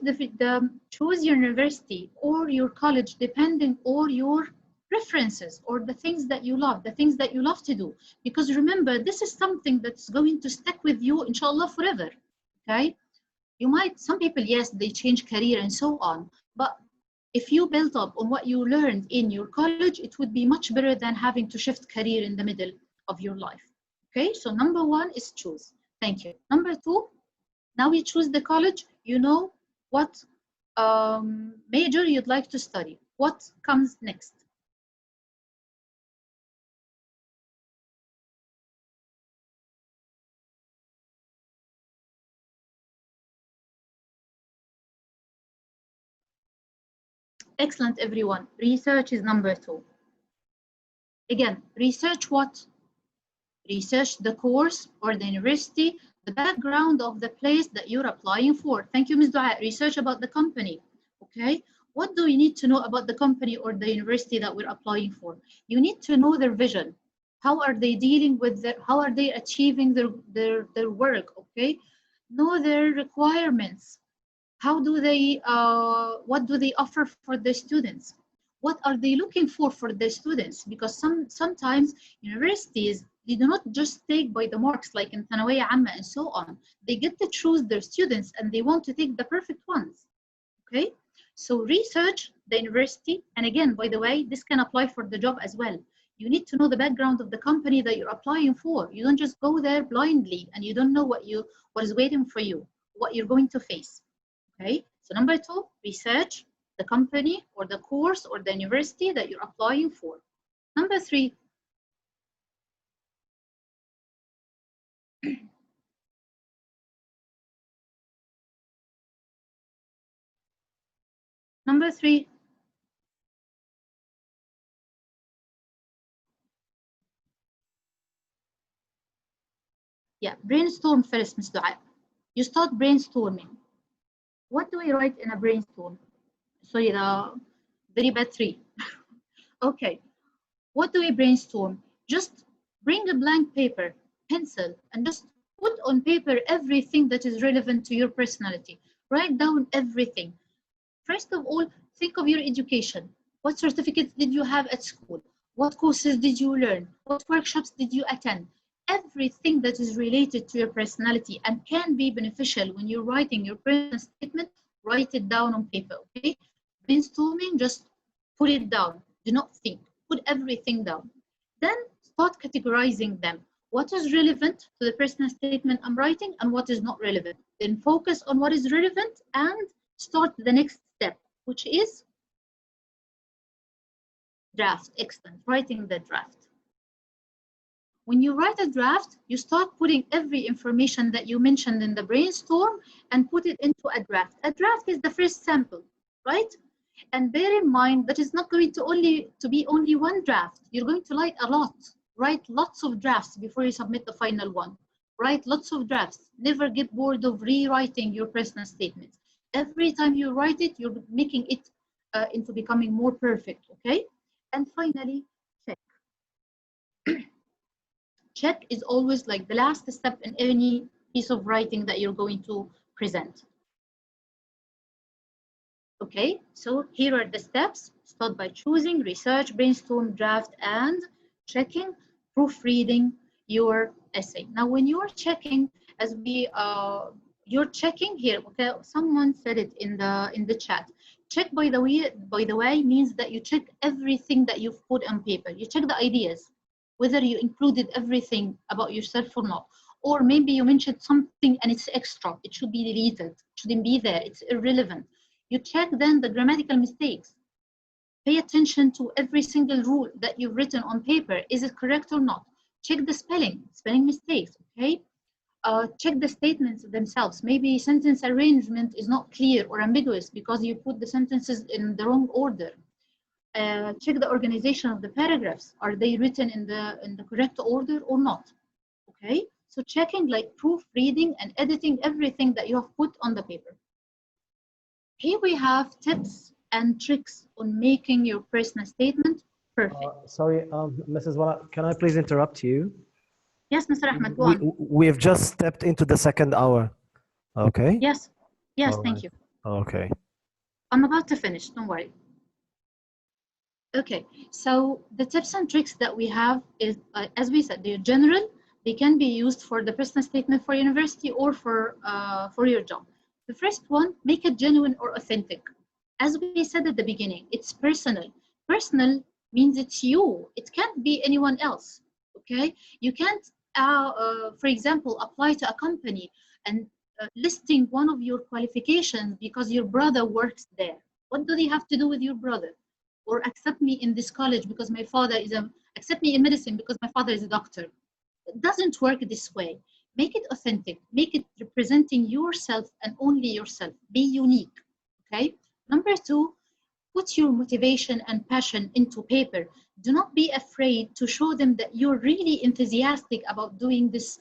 choose your university or your college depending on your preferences or the things that you love, to do. Because remember, this is something that's going to stick with you, inshallah, forever. Okay. Some people, yes, they change career and so on, but if you build up on what you learned in your college, it would be much better than having to shift career in the middle of your life. Okay, so number 1 is choose. Thank you. Number 2, now we choose the college. You know what major you'd like to study. What comes next? Excellent, everyone. Research is number 2. Again, research what? Research the course or the university, the background of the place that you're applying for. Thank you, Ms. Dua. Research about the company, okay? What do we need to know about the company or the university that we're applying for? You need to know their vision. How are they dealing with how are they achieving their work, okay? Know their requirements. How do they, what do they offer for their students? What are they looking for their students? Because sometimes universities, they do not just take by the marks like in Thanawiyya Amma and so on. They get to choose their students and they want to take the perfect ones, okay? So research the university. And again, by the way, this can apply for the job as well. You need to know the background of the company that you're applying for. You don't just go there blindly and you don't know what is waiting for you, what you're going to face. Okay, so number 2, research the company or the course or the university that you're applying for. Number 3, yeah, brainstorm first, Ms. Dua. You start brainstorming. What do we write in a brainstorm? Sorry, the very bad 3. Okay, what do we brainstorm? Just bring a blank paper, pencil, and just put on paper everything that is relevant to your personality. Write down everything. First of all, think of your education. What certificates did you have at school? What courses did you learn? What workshops did you attend? Everything that is related to your personality and can be beneficial when you're writing your personal statement, write it down on paper, okay? Brainstorming, just put it down. Do not think. Put everything down. Then start categorizing them. What is relevant to the personal statement I'm writing and what is not relevant? Then focus on what is relevant and start the next step, which is draft. Excellent. Writing the draft. When you write a draft, you start putting every information that you mentioned in the brainstorm and put it into a draft. A draft is the first sample, right? And bear in mind that it's not going to be only one draft. You're going to write lots of drafts before you submit the final one. Write lots of drafts. Never get bored of rewriting your personal statements. Every time you write it, you're making it into becoming more perfect, okay? And finally, check. Check is always like the last step in any piece of writing that you're going to present. Okay, so here are the steps. Start by choosing, research, brainstorm, draft, and checking, proofreading your essay. Now, when you're checking, you're checking here. Okay, someone said it in the chat. Check, by the way, means that you check everything that you've put on paper. You check the ideas, whether you included everything about yourself or not. Or maybe you mentioned something and it's extra. It should be deleted. It shouldn't be there. It's irrelevant. You check then the grammatical mistakes. Pay attention to every single rule that you've written on paper. Is it correct or not? Check the spelling mistakes, okay? Check the statements themselves. Maybe sentence arrangement is not clear or ambiguous because you put the sentences in the wrong order. Check the organization of the paragraphs. Are they written in the correct order or not? Okay, so checking, like proofreading and editing everything that you have put on the paper. Here we have tips and tricks on making your personal statement perfect.
Sorry, Mrs. Wala, can I please interrupt you?
Yes, Mr. Ahmed, go on.
We've just stepped into the second hour. Okay?
Yes,
All
thank
right.
you.
Okay.
I'm about to finish, don't worry. Okay, so the tips and tricks that we have is, as we said, they're general. They can be used for the personal statement for university or for your job. The first one, make it genuine or authentic. As we said at the beginning, it's personal. Personal means it's you. It can't be anyone else, okay? You can't, for example, apply to a company and listing one of your qualifications because your brother works there. What do they have to do with your brother? Or accept me in this college because my father is accept me in medicine because my father is a doctor. It doesn't work this way. Make it authentic. Make it representing yourself and only yourself. Be unique, okay? Number two, put your motivation and passion into paper. Do not be afraid to show them that you're really enthusiastic about doing this,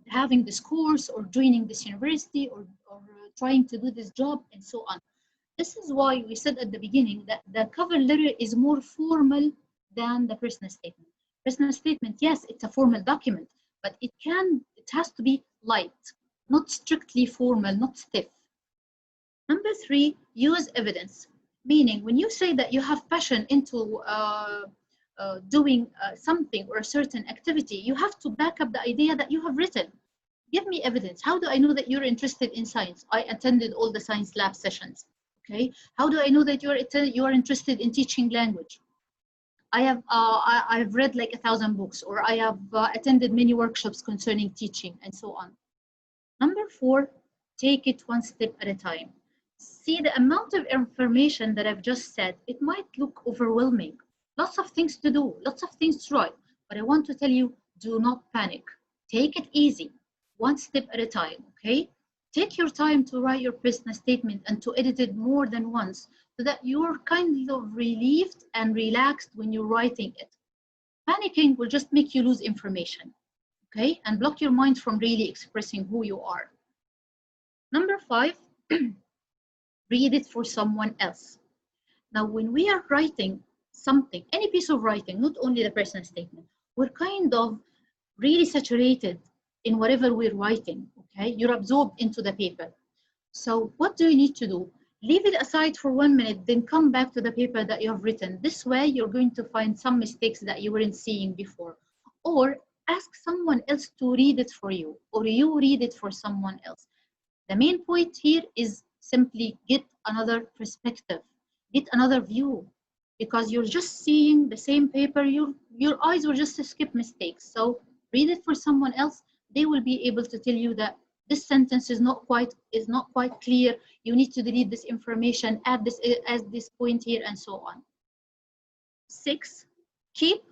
having this course or joining this university or trying to do this job and so on. This is why we said at the beginning that the cover letter is more formal than the personal statement. Personal statement, yes, it's a formal document, but it has to be light, not strictly formal, not stiff. Number three, use evidence. Meaning, when you say that you have passion into doing something or a certain activity, you have to back up the idea that you have written. Give me evidence. How do I know that you're interested in science? I attended all the science lab sessions. Okay. How do I know that you are interested in teaching language? I have read like 1,000 books, or I have attended many workshops concerning teaching, and so on. Number four, take it one step at a time. See, the amount of information that I've just said, it might look overwhelming. Lots of things to do, lots of things to write, but I want to tell you, do not panic. Take it easy, one step at a time, okay? Take your time to write your personal statement and to edit it more than once so that you're kind of relieved and relaxed when you're writing it. Panicking will just make you lose information, okay? And block your mind from really expressing who you are. Number five, read it for someone else. Now, when we are writing something, any piece of writing, not only the personal statement, we're kind of really saturated in whatever we're writing, okay? You're absorbed into the paper. So what do you need to do? Leave it aside for 1 minute, then come back to the paper that you have written. This way, you're going to find some mistakes that you weren't seeing before. Or ask someone else to read it for you, or you read it for someone else. The main point here is simply get another perspective, get another view, because you're just seeing the same paper. Your eyes will just skip mistakes. So read it for someone else. They will be able to tell you that this sentence is not quite clear. You need to delete this information, add this point here, and so on. 6, keep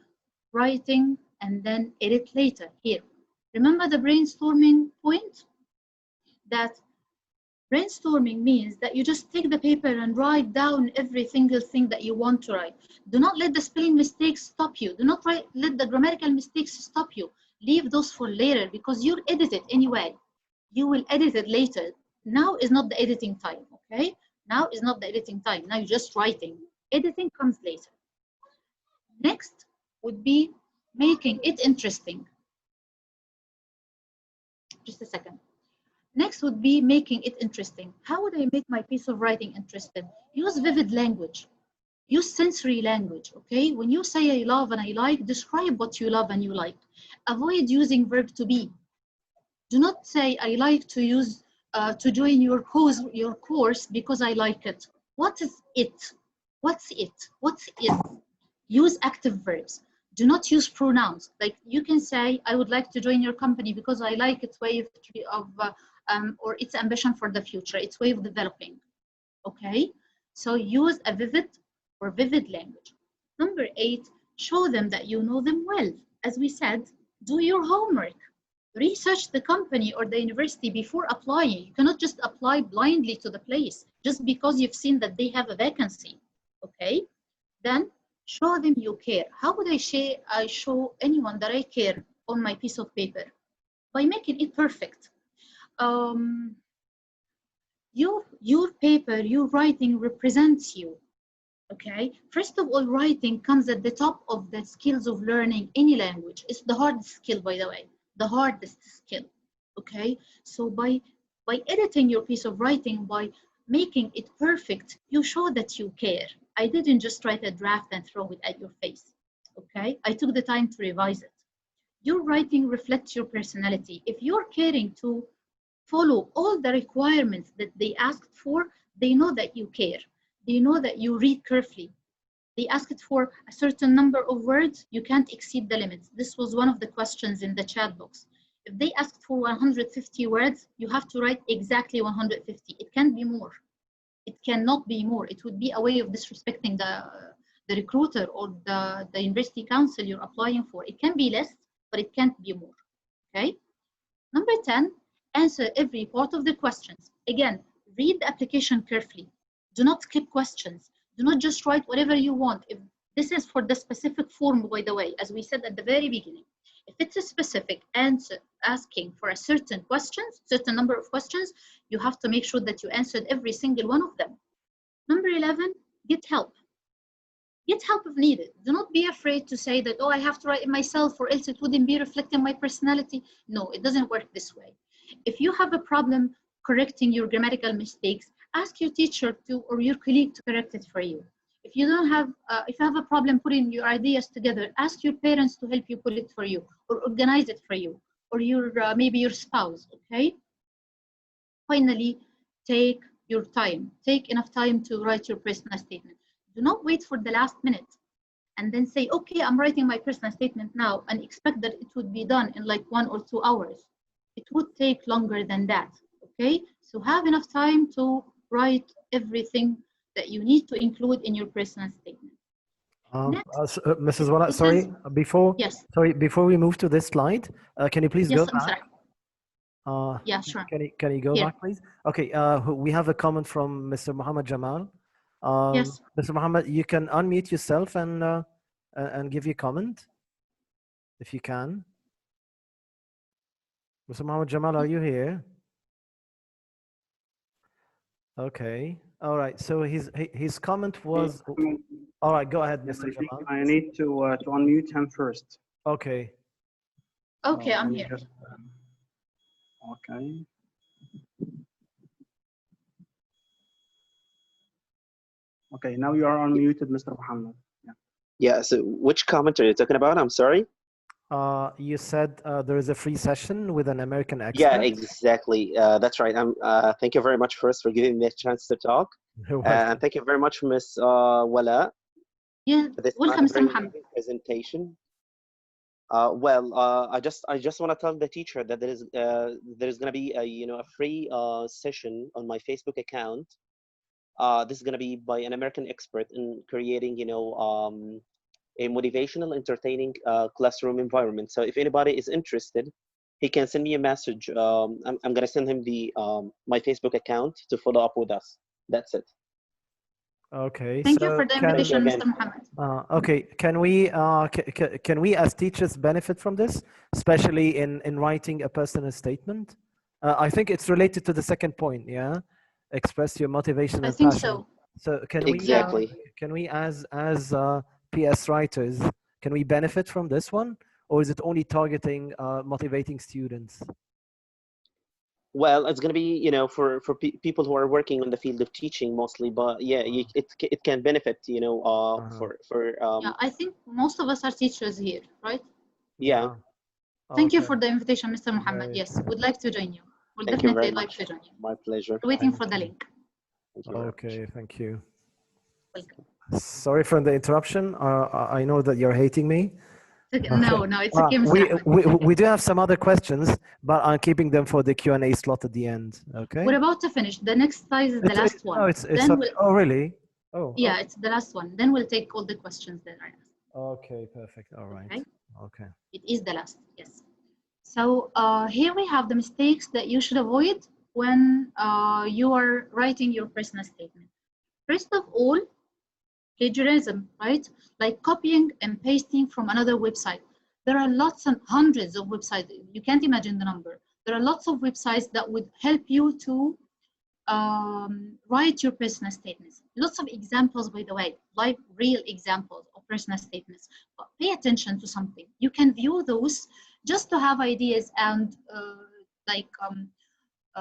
writing and then edit later. Here, remember the brainstorming point? That brainstorming means that you just take the paper and write down every single thing that you want to write. Do not let the spelling mistakes stop you. Do not let the grammatical mistakes stop you. Leave those for later, because you'll edit it anyway. You will edit it later. Now is not the editing time, okay? Now is not the editing time. Now you're just writing. Editing comes later. Next would be making it interesting. Just a second. Next would be making it interesting. How would I make my piece of writing interesting? Use vivid language. Use sensory language, okay? When you say I love and I like, describe what you love and you like. Avoid using verb to be. Do not say I like to use to join your course because I like it. What is it? What's it? What's it? Use active verbs. Do not use pronouns. Like you can say I would like to join your company because I like its way of or its ambition for the future, its way of developing. Okay, so use a vivid language. Number 8, show them that you know them well. As we said, do your homework. Research the company or the university before applying. You cannot just apply blindly to the place just because you've seen that they have a vacancy. Okay, then show them you care. How would I show anyone that I care on my piece of paper? By making it perfect. Your paper, your writing represents you. Okay, first of all, writing comes at the top of the skills of learning any language. It's the hardest skill, by the way, the hardest skill. Okay, so by editing your piece of writing, by making it perfect, you show that you care. I didn't just write a draft and throw it at your face. Okay, I took the time to revise it. Your writing reflects your personality. If you're caring to follow all the requirements that they asked for, they know that you care. They know that you read carefully. They asked for a certain number of words, you can't exceed the limits. This was one of the questions in the chat box. If they asked for 150 words, you have to write exactly 150. It can't be more. It cannot be more. It would be a way of disrespecting the recruiter or the university council you're applying for. It can be less, but it can't be more. Okay? Number 10, answer every part of the questions. Again, read the application carefully. Do not skip questions. Do not just write whatever you want. If this is for the specific form, by the way, as we said at the very beginning. If it's a specific answer asking for a certain number of questions, you have to make sure that you answered every single one of them. Number 11, get help. Get help if needed. Do not be afraid to say that, oh, I have to write it myself or else it wouldn't be reflecting my personality. No, it doesn't work this way. If you have a problem correcting your grammatical mistakes, ask your teacher or your colleague to correct it for you. If you have a problem putting your ideas together, ask your parents to help you put it for you or organize it for you, or maybe your spouse, okay? Finally, take your time. Take enough time to write your personal statement. Do not wait for the last minute and then say, okay, I'm writing my personal statement now and expect that it would be done in like 1 or 2 hours. It would take longer than that, okay? So have enough time to write everything that you need to include in your personal statement.
Mrs. Wala, sorry, before we move to this slide, can you please go back?
Yeah, sure.
Can you go back, please? Okay, we have a comment from Mr. Muhammad Jamal.
Yes.
Mr. Muhammad, you can unmute yourself and give your comment, if you can. Mr. Muhammad Jamal, are you here? Okay. All right. So his comment was. All right. Go ahead, Mr. Jamal.
I need to unmute him first.
Okay.
Okay, I'm here.
Okay. Okay. Now you are unmuted, Mr. Muhammad.
Yeah. So which comment are you talking about? I'm sorry.
You said there is a free session with an American expert.
Yeah, exactly. That's right. Thank you very much first for giving me a chance to talk. And thank you very much, Ms. Wala.
Yeah, welcome, Mr. Muhammad.
Presentation. I just want to tell the teacher that there is going to be a free session on my Facebook account. This is going to be by an American expert in creating a motivational, entertaining classroom environment. So if anybody is interested, he can send me a message. I'm going to send him the my Facebook account to follow up with us. That's it.
Okay.
Thank you for the invitation, Mr. Mohammed.
Okay. Can we as teachers benefit from this, especially in writing a personal statement? I think it's related to the second point. Yeah. Express your motivation and passion.
I think so.
So
Exactly.
Can we as PS writers, can we benefit from this one, or is it only targeting motivating students?
Well, it's going to be for people who are working in the field of teaching mostly, but yeah, it can benefit
yeah, I think most of us are teachers here, right?
Yeah.
Thank you for the invitation, Mr. Mohammed. Yes, we'd like to join you. We'll definitely like to join you.
My pleasure.
Waiting for the link.
Okay, thank you.
Welcome.
Sorry for the interruption. I know that you're hating me.
No, it's okay, Mr.
We do have some other questions, but I'm keeping them for the Q&A slot at the end. Okay.
We're about to finish. The next slide is the last one.
No, oh, really? Oh.
Yeah, it's the last one. Then we'll take all the questions that are asked.
Okay, perfect. All right. Okay.
It is the last, yes. So here we have the mistakes that you should avoid when you are writing your personal statement. First of all, plagiarism, right? Like copying and pasting from another website. There are lots and hundreds of websites. You can't imagine the number. There are lots of websites that would help you to write your personal statements. Lots of examples, by the way, like real examples of personal statements. But pay attention to something. You can view those just to have ideas and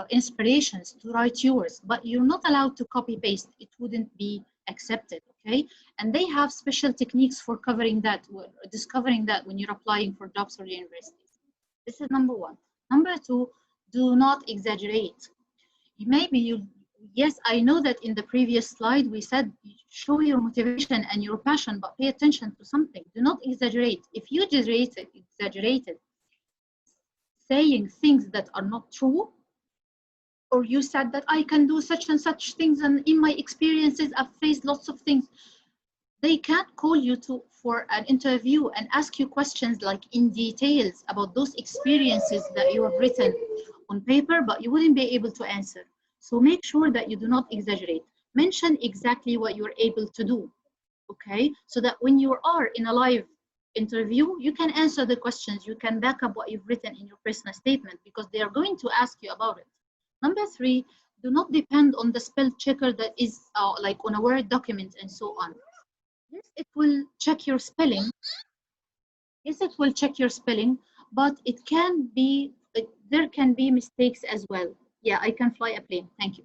inspirations to write yours, but you're not allowed to copy paste. It wouldn't be accepted, okay? And they have special techniques for covering that, discovering that when you're applying for jobs or universities. This is number one. Number two, do not exaggerate. Yes, I know that in the previous slide we said show your motivation and your passion, but pay attention to something. Do not exaggerate. If you exaggerated saying things that are not true, or you said that I can do such and such things, and in my experiences I've faced lots of things, they can't call you for an interview and ask you questions like in details about those experiences that you have written on paper, but you wouldn't be able to answer. So make sure that you do not exaggerate. Mention exactly what you're able to do, okay? So that when you are in a live interview, you can answer the questions, you can back up what you've written in your personal statement, because they are going to ask you about it. Number three, do not depend on the spell checker that is like on a Word document and so on. Yes, it will check your spelling. Yes, it will check your spelling, but it can be, there can be mistakes as well. Yeah, I can fly a plane, thank you.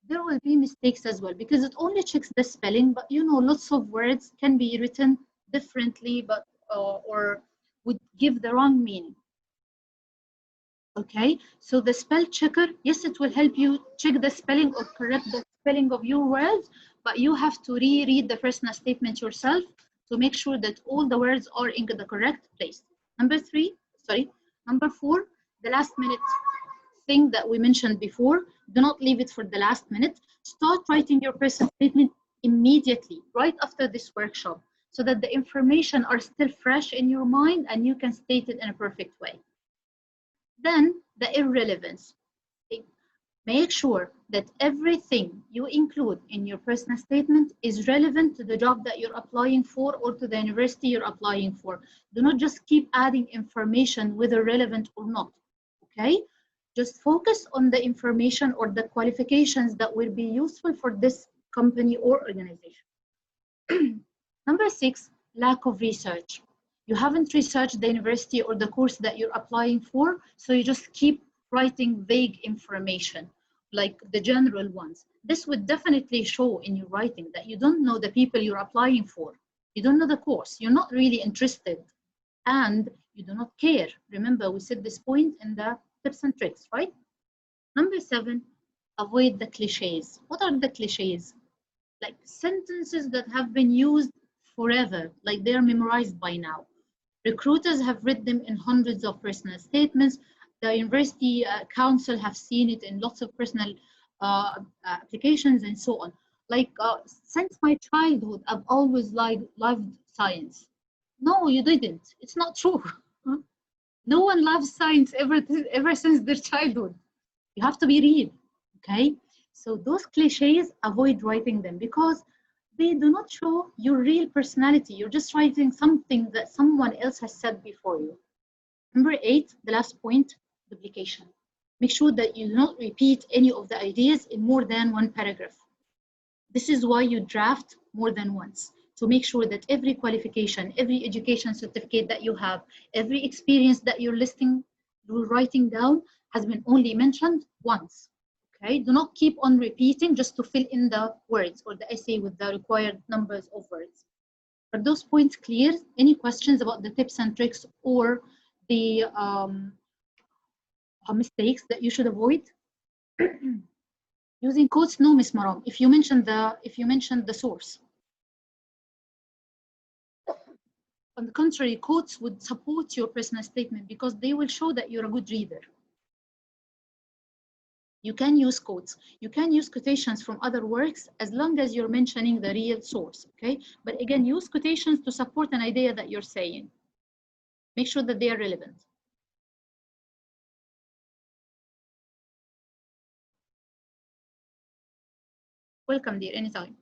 There will be mistakes as well, because it only checks the spelling, but you know, lots of words can be written differently, but or would give the wrong meaning. Okay, so the spell checker, yes, it will help you check the spelling or correct the spelling of your words, but you have to reread the personal statement yourself to make sure that all the words are in the correct place. Number four, the last minute thing that we mentioned before, do not leave it for the last minute. Start writing your personal statement immediately, right after this workshop, so that the information are still fresh in your mind and you can state it in a perfect way. Then the irrelevance. Make sure that everything you include in your personal statement is relevant to the job that you're applying for or to the university you're applying for. Do not just keep adding information whether relevant or not, okay? Just focus on the information or the qualifications that will be useful for this company or organization. Number six, lack of research. You haven't researched the university or the course that you're applying for, so you just keep writing vague information, like the general ones. This would definitely show in your writing that you don't know the people you're applying for. You don't know the course. You're not really interested, and you do not care. Remember, we said this point in the tips and tricks, right? Number seven, avoid the cliches. What are the cliches? Like sentences that have been used forever, like they're memorized by now. Recruiters have read them in hundreds of personal statements. The university council have seen it in lots of personal applications and so on. Like since my childhood, I've always loved science. No, you didn't. It's not true. No one loves science ever since their childhood. You have to be real, okay? So those cliches, avoid writing them because they do not show your real personality. You're just writing something that someone else has said before you. Number 8, the last point, duplication. Make sure that you do not repeat any of the ideas in more than one paragraph. This is why you draft more than once, to make sure that every qualification, every education certificate that you have, every experience that you're writing down has been only mentioned once. Okay, do not keep on repeating just to fill in the words or the essay with the required numbers of words. Are those points clear? Any questions about the tips and tricks or the mistakes that you should avoid? Using quotes, no, Miss Maram. If you mentioned the source. On the contrary, quotes would support your personal statement because they will show that you're a good reader. You can use quotes. You can use quotations from other works as long as you're mentioning the real source, okay? But again, use quotations to support an idea that you're saying. Make sure that they are relevant. Welcome, dear, anytime.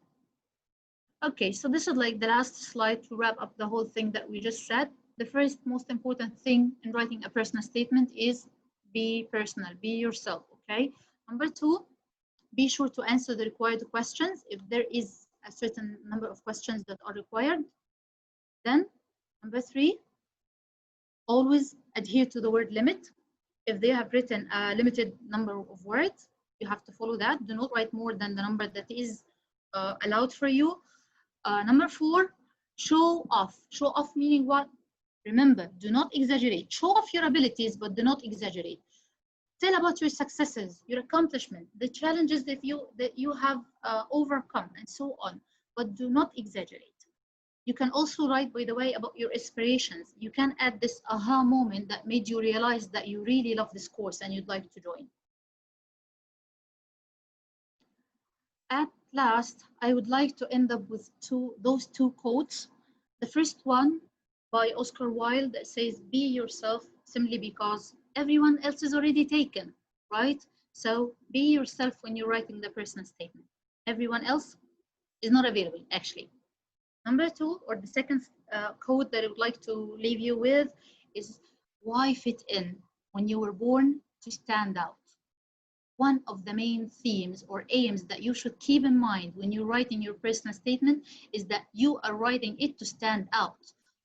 Okay, so this is like the last slide to wrap up the whole thing that we just said. The first most important thing in writing a personal statement is be personal, be yourself, okay? Number 2, be sure to answer the required questions if there is a certain number of questions that are required. Then, number 3, always adhere to the word limit. If they have written a limited number of words, you have to follow that. Do not write more than the number that is allowed for you. Number 4, show off. Show off meaning what? Remember, do not exaggerate. Show off your abilities, but do not exaggerate. Tell about your successes, your accomplishment, the challenges that you have overcome, and so on. But do not exaggerate. You can also write, by the way, about your aspirations. You can add this aha moment that made you realize that you really love this course and you'd like to join. At last, I would like to end up with those two quotes. The first one by Oscar Wilde that says, be yourself simply because everyone else is already taken, right? So be yourself when you're writing the personal statement. Everyone else is not available, actually. Number 2, or the second quote that I would like to leave you with is, why fit in when you were born to stand out? One of the main themes or aims that you should keep in mind when you're writing your personal statement is that you are writing it to stand out.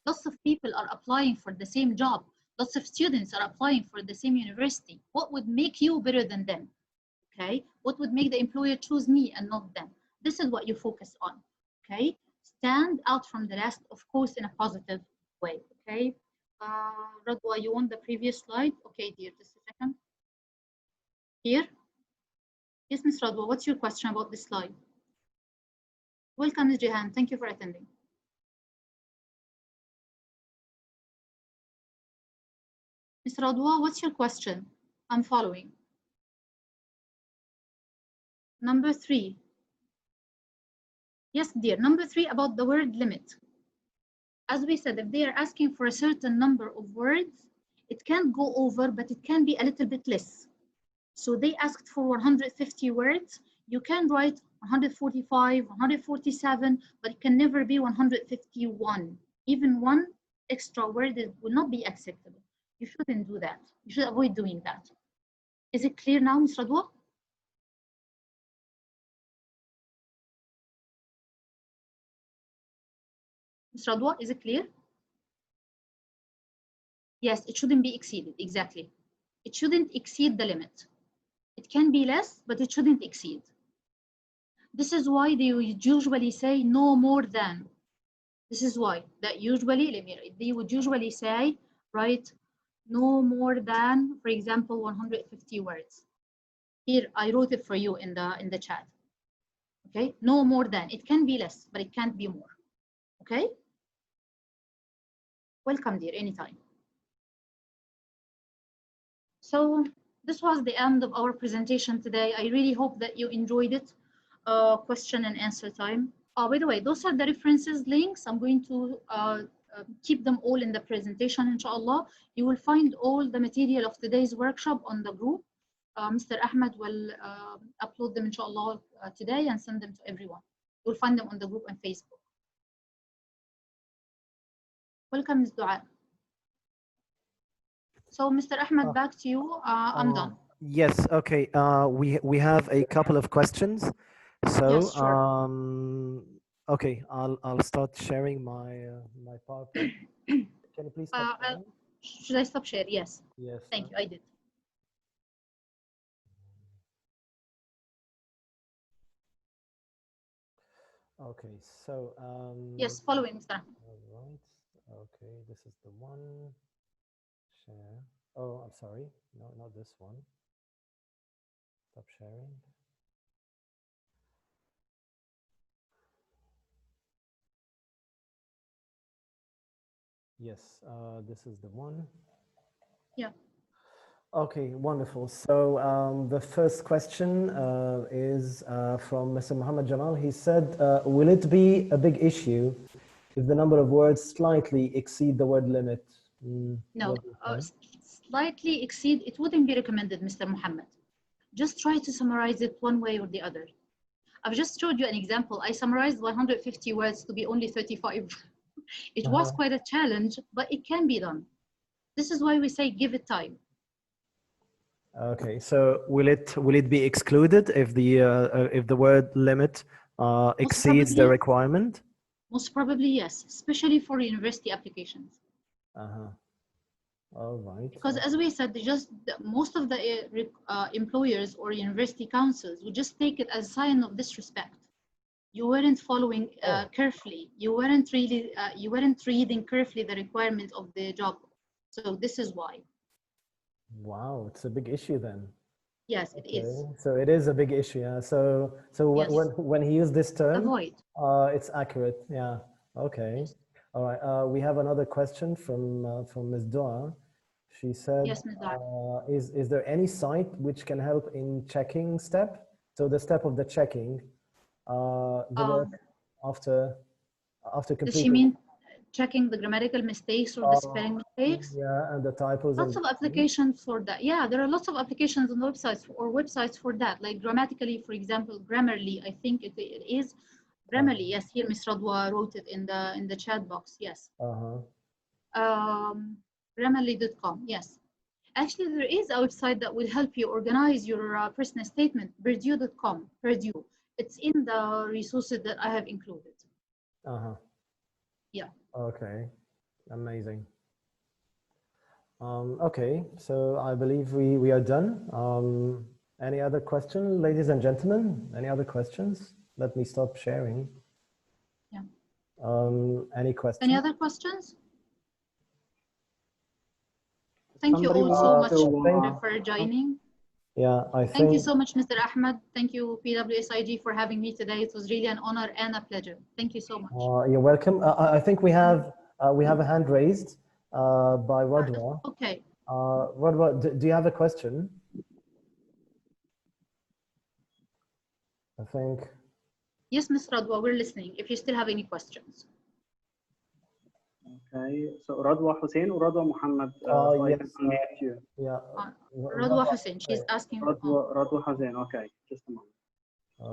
Lots of people are applying for the same job. Lots of students are applying for the same university. What would make you better than them? Okay, what would make the employer choose me and not them? This is what you focus on, okay? Stand out from the rest, of course, in a positive way, okay? Radwa, you want the previous slide? Okay, dear, just a second. Here? Yes, Ms. Radwa, what's your question about this slide? Welcome, Ms. Jehan. Thank you for attending. Ms. Radwa, what's your question? I'm following. Number 3. Yes, dear. Number 3 about the word limit. As we said, if they are asking for a certain number of words, it can't go over, but it can be a little bit less. So they asked for 150 words. You can write 145, 147, but it can never be 151. Even one extra word will not be acceptable. You shouldn't do that. You should avoid doing that. Is it clear now, Ms. Radwa? Ms. Radwa, is it clear? Yes, it shouldn't be exceeded, exactly. It shouldn't exceed the limit. It can be less, but it shouldn't exceed. This is why they would usually say no more than. This is why that usually, they would usually say, right, no more than, for example, 150 words. Here, I wrote it for you in the chat. Okay, no more than. It can be less, but it can't be more. Okay. Welcome, dear, anytime. So this was the end of our presentation today. I really hope that you enjoyed it. Question and answer time. By the way, those are the references links. I'm going to keep them all in the presentation, inshallah. You will find all the material of today's workshop on the group. Mr. Ahmed will upload them, inshallah, today and send them to everyone. You'll find them on the group on Facebook. Welcome, Ms. Dua. So, Mr. Ahmed, back to you. I'm done.
Yes. Okay. We have a couple of questions. So
Yes, sure.
okay, I'll start sharing my my PowerPoint. Can you please stop sharing?
Should I stop share? Yes.
Yes.
Thank you. I did.
Okay. So
yes, following, Mr. Ahmed.
All right. Okay. This is the one. Share. Oh, I'm sorry. No, not this one. Stop sharing. Yes, this is the one.
Yeah.
Okay, wonderful. So the first question is from Mr. Muhammad Jamal. He said, will it be a big issue if the number of words slightly exceed the word limit?
No, slightly exceed, it wouldn't be recommended, Mr. Muhammad. Just try to summarize it one way or the other. I've just showed you an example. I summarized 150 words to be only 35. It was quite a challenge, but it can be done. This is why we say give it time.
Okay, so will it be excluded if the word limit exceeds the requirement?
Most probably yes, especially for university applications.
All right.
Because as we said, most of the employers or university councils would just take it as a sign of disrespect. You weren't following carefully. You weren't reading carefully the requirements of the job. So this is why.
Wow, it's a big issue then.
Yes, it is.
So it is a big issue. Yeah. So yes. when he used this term,
avoid.
It's accurate. Yeah. Okay. All right. We have another question from Ms. Dua. She said,
yes, Ms. Dua.
Is there any site which can help in checking step? So the step of the checking, the work after completing.
Does she mean checking the grammatical mistakes or the spelling mistakes?
Yeah, and the typos.
Lots of applications for that. Yeah, there are lots of applications on websites for that. Like Grammatically, for example, Grammarly. I think it is Grammarly. Yes, here Ms. Radwa wrote it in the chat box. Yes. Grammarly.com. Yes. Actually, there is a website that will help you organize your personal statement. Purdue.com. Purdue. It's in the resources that I have included. Yeah.
Okay. Amazing. Okay, so I believe we are done. Any other question, ladies and gentlemen? Any other questions? Let me stop sharing.
Yeah.
Any questions?
Any other questions? Thank you all so much for joining.
Yeah,
Thank you so much, Mr. Ahmed. Thank you, PWSIG, for having me today. It was really an honor and a pleasure. Thank you so much.
You're welcome. I think we have a hand raised by Radwa.
Okay.
Radwa, do you have a question? I think.
Yes, Ms. Radwa, we're listening. If you still have any questions.
Okay, so Radwa Hussein or Radwa Muhammad?
Yes.
Yeah.
Radwa Hussein, she's asking.
Radwa Hussein, okay, just a moment.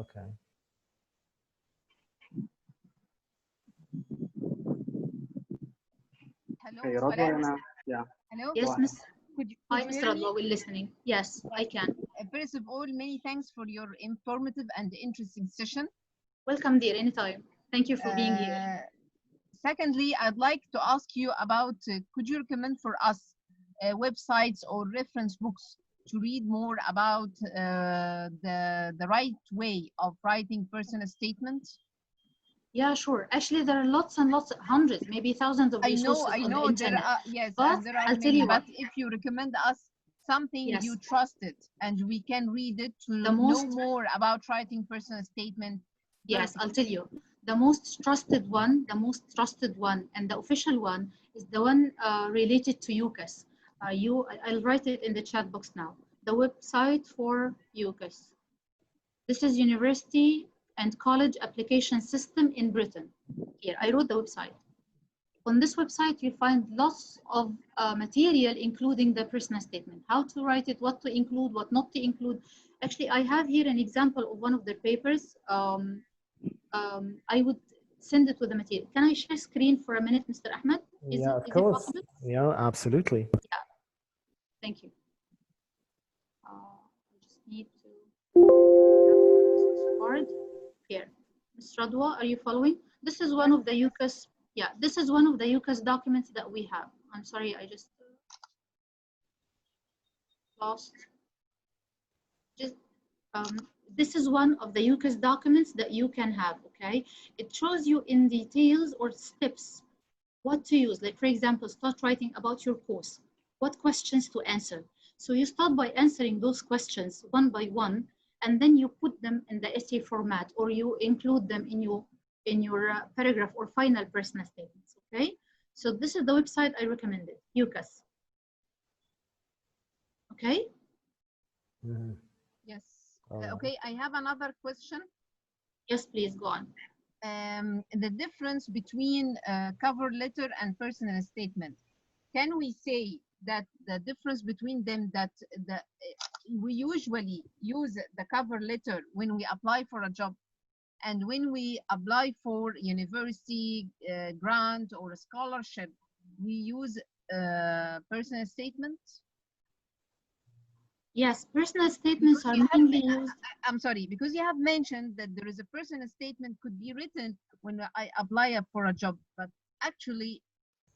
Okay.
Hello,
okay, Radwa, yeah.
Hello?
Yes, Miss. Hi, Ms. Radwa, we're listening. Yes, I can.
First of all, many thanks for your informative and interesting session.
Welcome, dear, anytime. Thank you for being here.
Secondly, I'd like to ask you about, could you recommend for us websites or reference books to read more about the right way of writing personal statements?
Yeah, sure. Actually, there are lots and lots, hundreds, maybe thousands of resources
I know,
on the internet.
there are, yes,
but
there are
I'll
many,
tell you
but
what.
if you recommend us something you trusted and we can read it to know more about writing personal statement.
Yes, I'll tell you. the most trusted one, and the official one is the one related to UCAS. I'll write it in the chat box now. The website for UCAS. This is University and College Application System in Britain. Here, I wrote the website. On this website, you find lots of material, including the personal statement, how to write it, what to include, what not to include. Actually, I have here an example of one of the papers. I would send it with the material. Can I share screen for a minute, Mr. Ahmed?
Yeah, of course. Yeah, absolutely.
Yeah, thank you. I just need to card here. Ms. Radwa, are you following? This is one of the UCAS. Yeah, this is one of the UCAS documents that we have. I'm sorry, I just lost. This is one of the UCAS documents that you can have, okay? It shows you in details or steps what to use. Like, for example, start writing about your course, what questions to answer. So you start by answering those questions one by one, and then you put them in the essay format, or you include them in your paragraph or final personal statements, okay? So this is the website I recommended, UCAS. Okay?
Mm-hmm.
Yes. Okay, I have another question.
Yes, please, go on.
The difference between cover letter and personal statement. Can we say that the difference between them, that we usually use the cover letter when we apply for a job, and when we apply for university grant or a scholarship, we use personal statements?
Yes, personal statements are mainly used.
I'm sorry, because you have mentioned that there is a personal statement could be written when I apply for a job, but actually,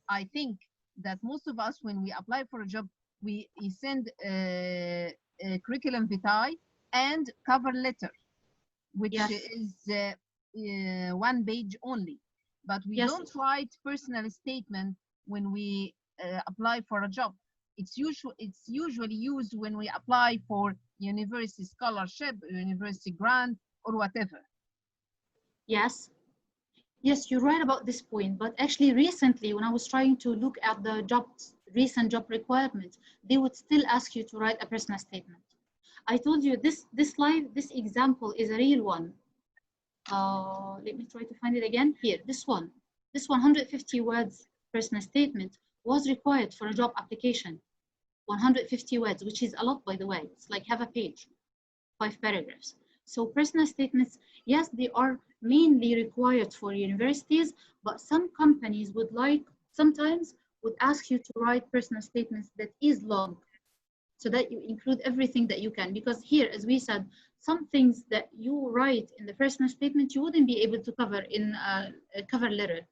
I think that most of us, when we apply for a job, we send a curriculum vitae and cover letter, which is 1 page only, but we don't write personal statement when we apply for a job. It's usually used when we apply for university scholarship, university grant, or whatever.
Yes. Yes, you're right about this point. But actually, recently, when I was trying to look at the recent job requirements, they would still ask you to write a personal statement. I told you this example is a real one. Let me try to find it again. Here, this 150 words personal statement was required for a job application. 150 words, which is a lot, by the way. It's like half a page, 5 paragraphs. So personal statements, yes, they are mainly required for universities, but some companies sometimes would ask you to write personal statements that is long, so that you include everything that you can. Because here, as we said, some things that you write in the personal statement, you wouldn't be able to cover in a cover letter.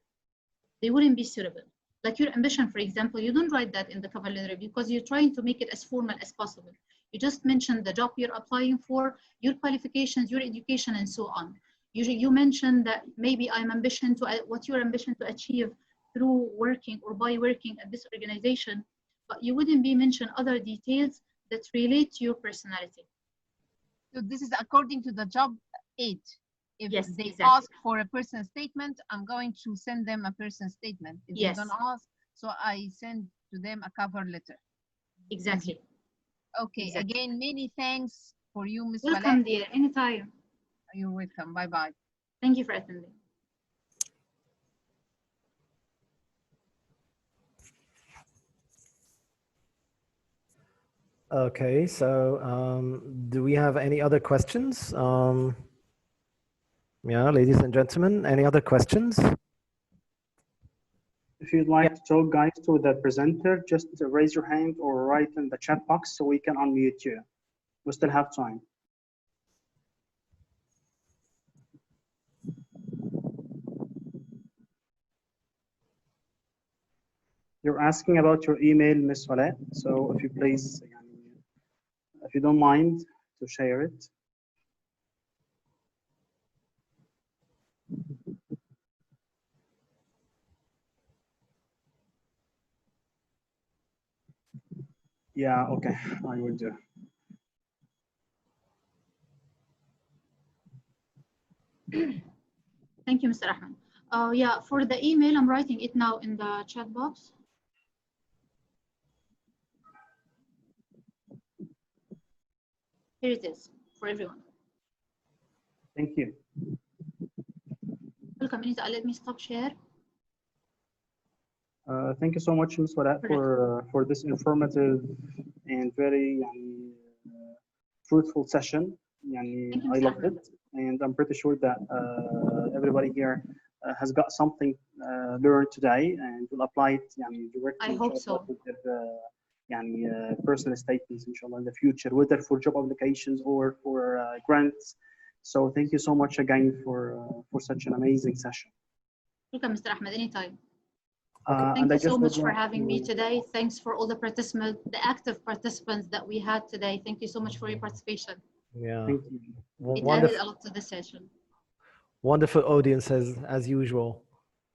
They wouldn't be suitable. Like your ambition, for example, you don't write that in the cover letter because you're trying to make it as formal as possible. You just mention the job you're applying for, your qualifications, your education, and so on. You mentioned that maybe what's your ambition to achieve through working or by working at this organization, but you wouldn't be mention other details that relate to your personality.
So this is according to the job aid. If they ask for a personal statement, I'm going to send them a personal statement. If they don't ask, so I send to them a cover letter.
Exactly.
Okay, again, many thanks for you, Ms.
Welcome, dear, anytime.
You're welcome, bye-bye.
Thank you for attending.
Okay, so do we have any other questions? Yeah, ladies and gentlemen, any other questions?
If you'd like to talk, guys, to the presenter, just raise your hand or write in the chat box so we can unmute you. We still have time. You're asking about your email, Ms. Wallet. So if you please, if you don't mind to share it. Yeah, okay, I will do.
Thank you, Mr. Ahmed. Yeah, for the email, I'm writing it now in the chat box. Here it is for everyone.
Thank you.
Welcome, Anita. Let me stop share.
Thank you so much, Ms. Wala, for this informative and very fruitful session. I loved it, and I'm pretty sure that everybody here has got something learned today and will apply it directly.
I hope so.
With their, personal statements, inshallah, in the future, whether for job applications or for grants. So thank you so much again for such an amazing session.
Welcome, Mr. Ahmed, anytime.
And
Thank
I
you so
just
much
would
for
like
having
to-
me today. Thanks for all the participants, the active participants that we had today. Thank you so much for your participation.
Yeah.
Thank you.
It added a lot to the session.
Wonderful audience as usual.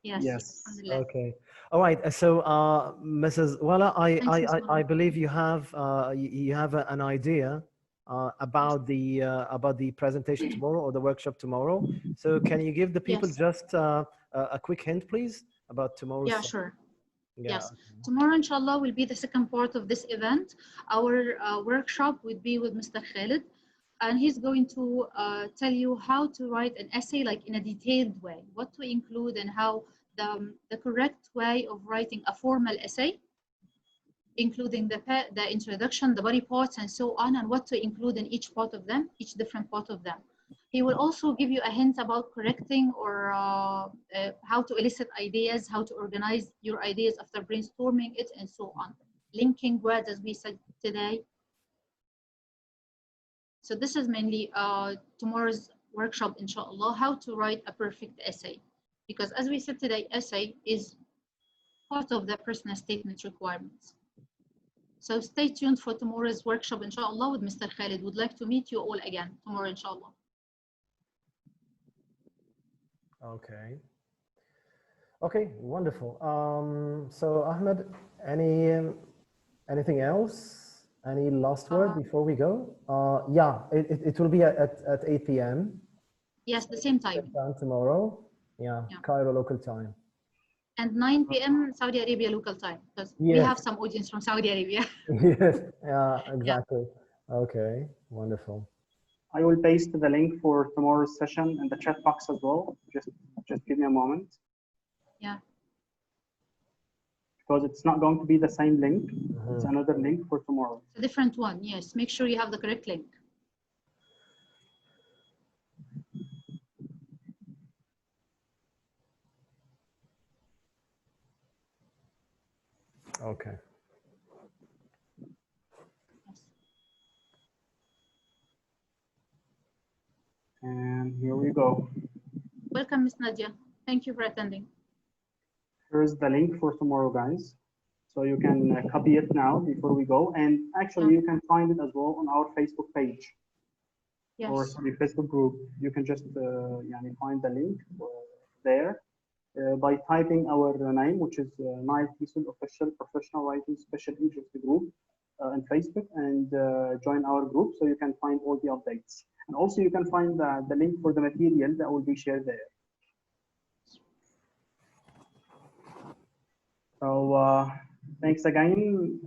Yes. Alhamdulillah.
Okay. All right. So, Mrs. Wala, I believe you have an idea about the presentation tomorrow or the workshop tomorrow. So, can you give the people just a quick hint, please, about tomorrow's?
Yeah, sure.
Yeah.
Yes. Tomorrow, inshallah, will be the second part of this event. Our workshop would be with Mr. Khalid, and he's going to tell you how to write an essay like in a detailed way, what to include and how the correct way of writing a formal essay, including the introduction, the body parts, and so on, and what to include in each part of them, each different part of them. He will also give you a hint about correcting or how to elicit ideas, how to organize your ideas after brainstorming it, and so on. Linking words, as we said today. So this is mainly tomorrow's workshop, inshallah, how to write a perfect essay. Because as we said today, essay is part of the personal statement requirements. So stay tuned for tomorrow's workshop, inshallah, with Mr. Khalid. Would like to meet you all again tomorrow, inshallah.
Okay. Okay, wonderful. So Ahmed, anything else? Any last word before we go? Yeah, it will be at 8 p.m.
Yes, the same time.
Tomorrow. Yeah, Cairo local time.
And 9 p.m. Saudi Arabia local time, because we have some audience from Saudi Arabia.
Yes, yeah, exactly. Yeah. Okay, wonderful.
I will paste the link for tomorrow's session in the chat box as well. Just give me a moment.
Yeah.
Because it's not going to be the same link. It's another link for tomorrow.
It's a different one, yes. Make sure you have the correct link.
Okay.
Yes.
And here we go.
Welcome, Ms. Nadia. Thank you for attending.
Here's the link for tomorrow, guys. So you can copy it now before we go. And actually, you can find it as well on our Facebook page.
Yes.
Or sorry, Facebook group. You can just find the link there by typing our name, which is NileTesol Official Professional Writing Special Interest Group on Facebook, and join our group so you can find all the updates. And also you can find the link for the material that will be shared there. So thanks again,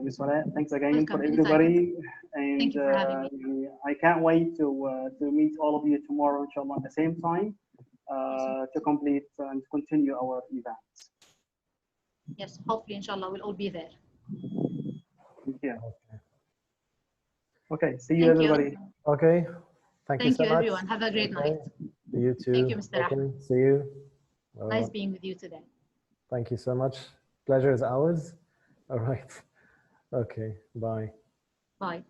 Ms. Wala. Thanks again for everybody. And
thank you for having me.
I can't wait to meet all of you tomorrow, inshallah, at the same time to complete and continue our events.
Yes, hopefully, inshallah, we'll all be there.
Thank you. Okay, see you, everybody.
Okay, thank you so much.
Everyone. Have a great night.
You too.
Thank you, Mr. Ahmed.
See you.
Nice being with you today.
Thank you so much. Pleasure is ours. All right. Okay, bye.
Bye.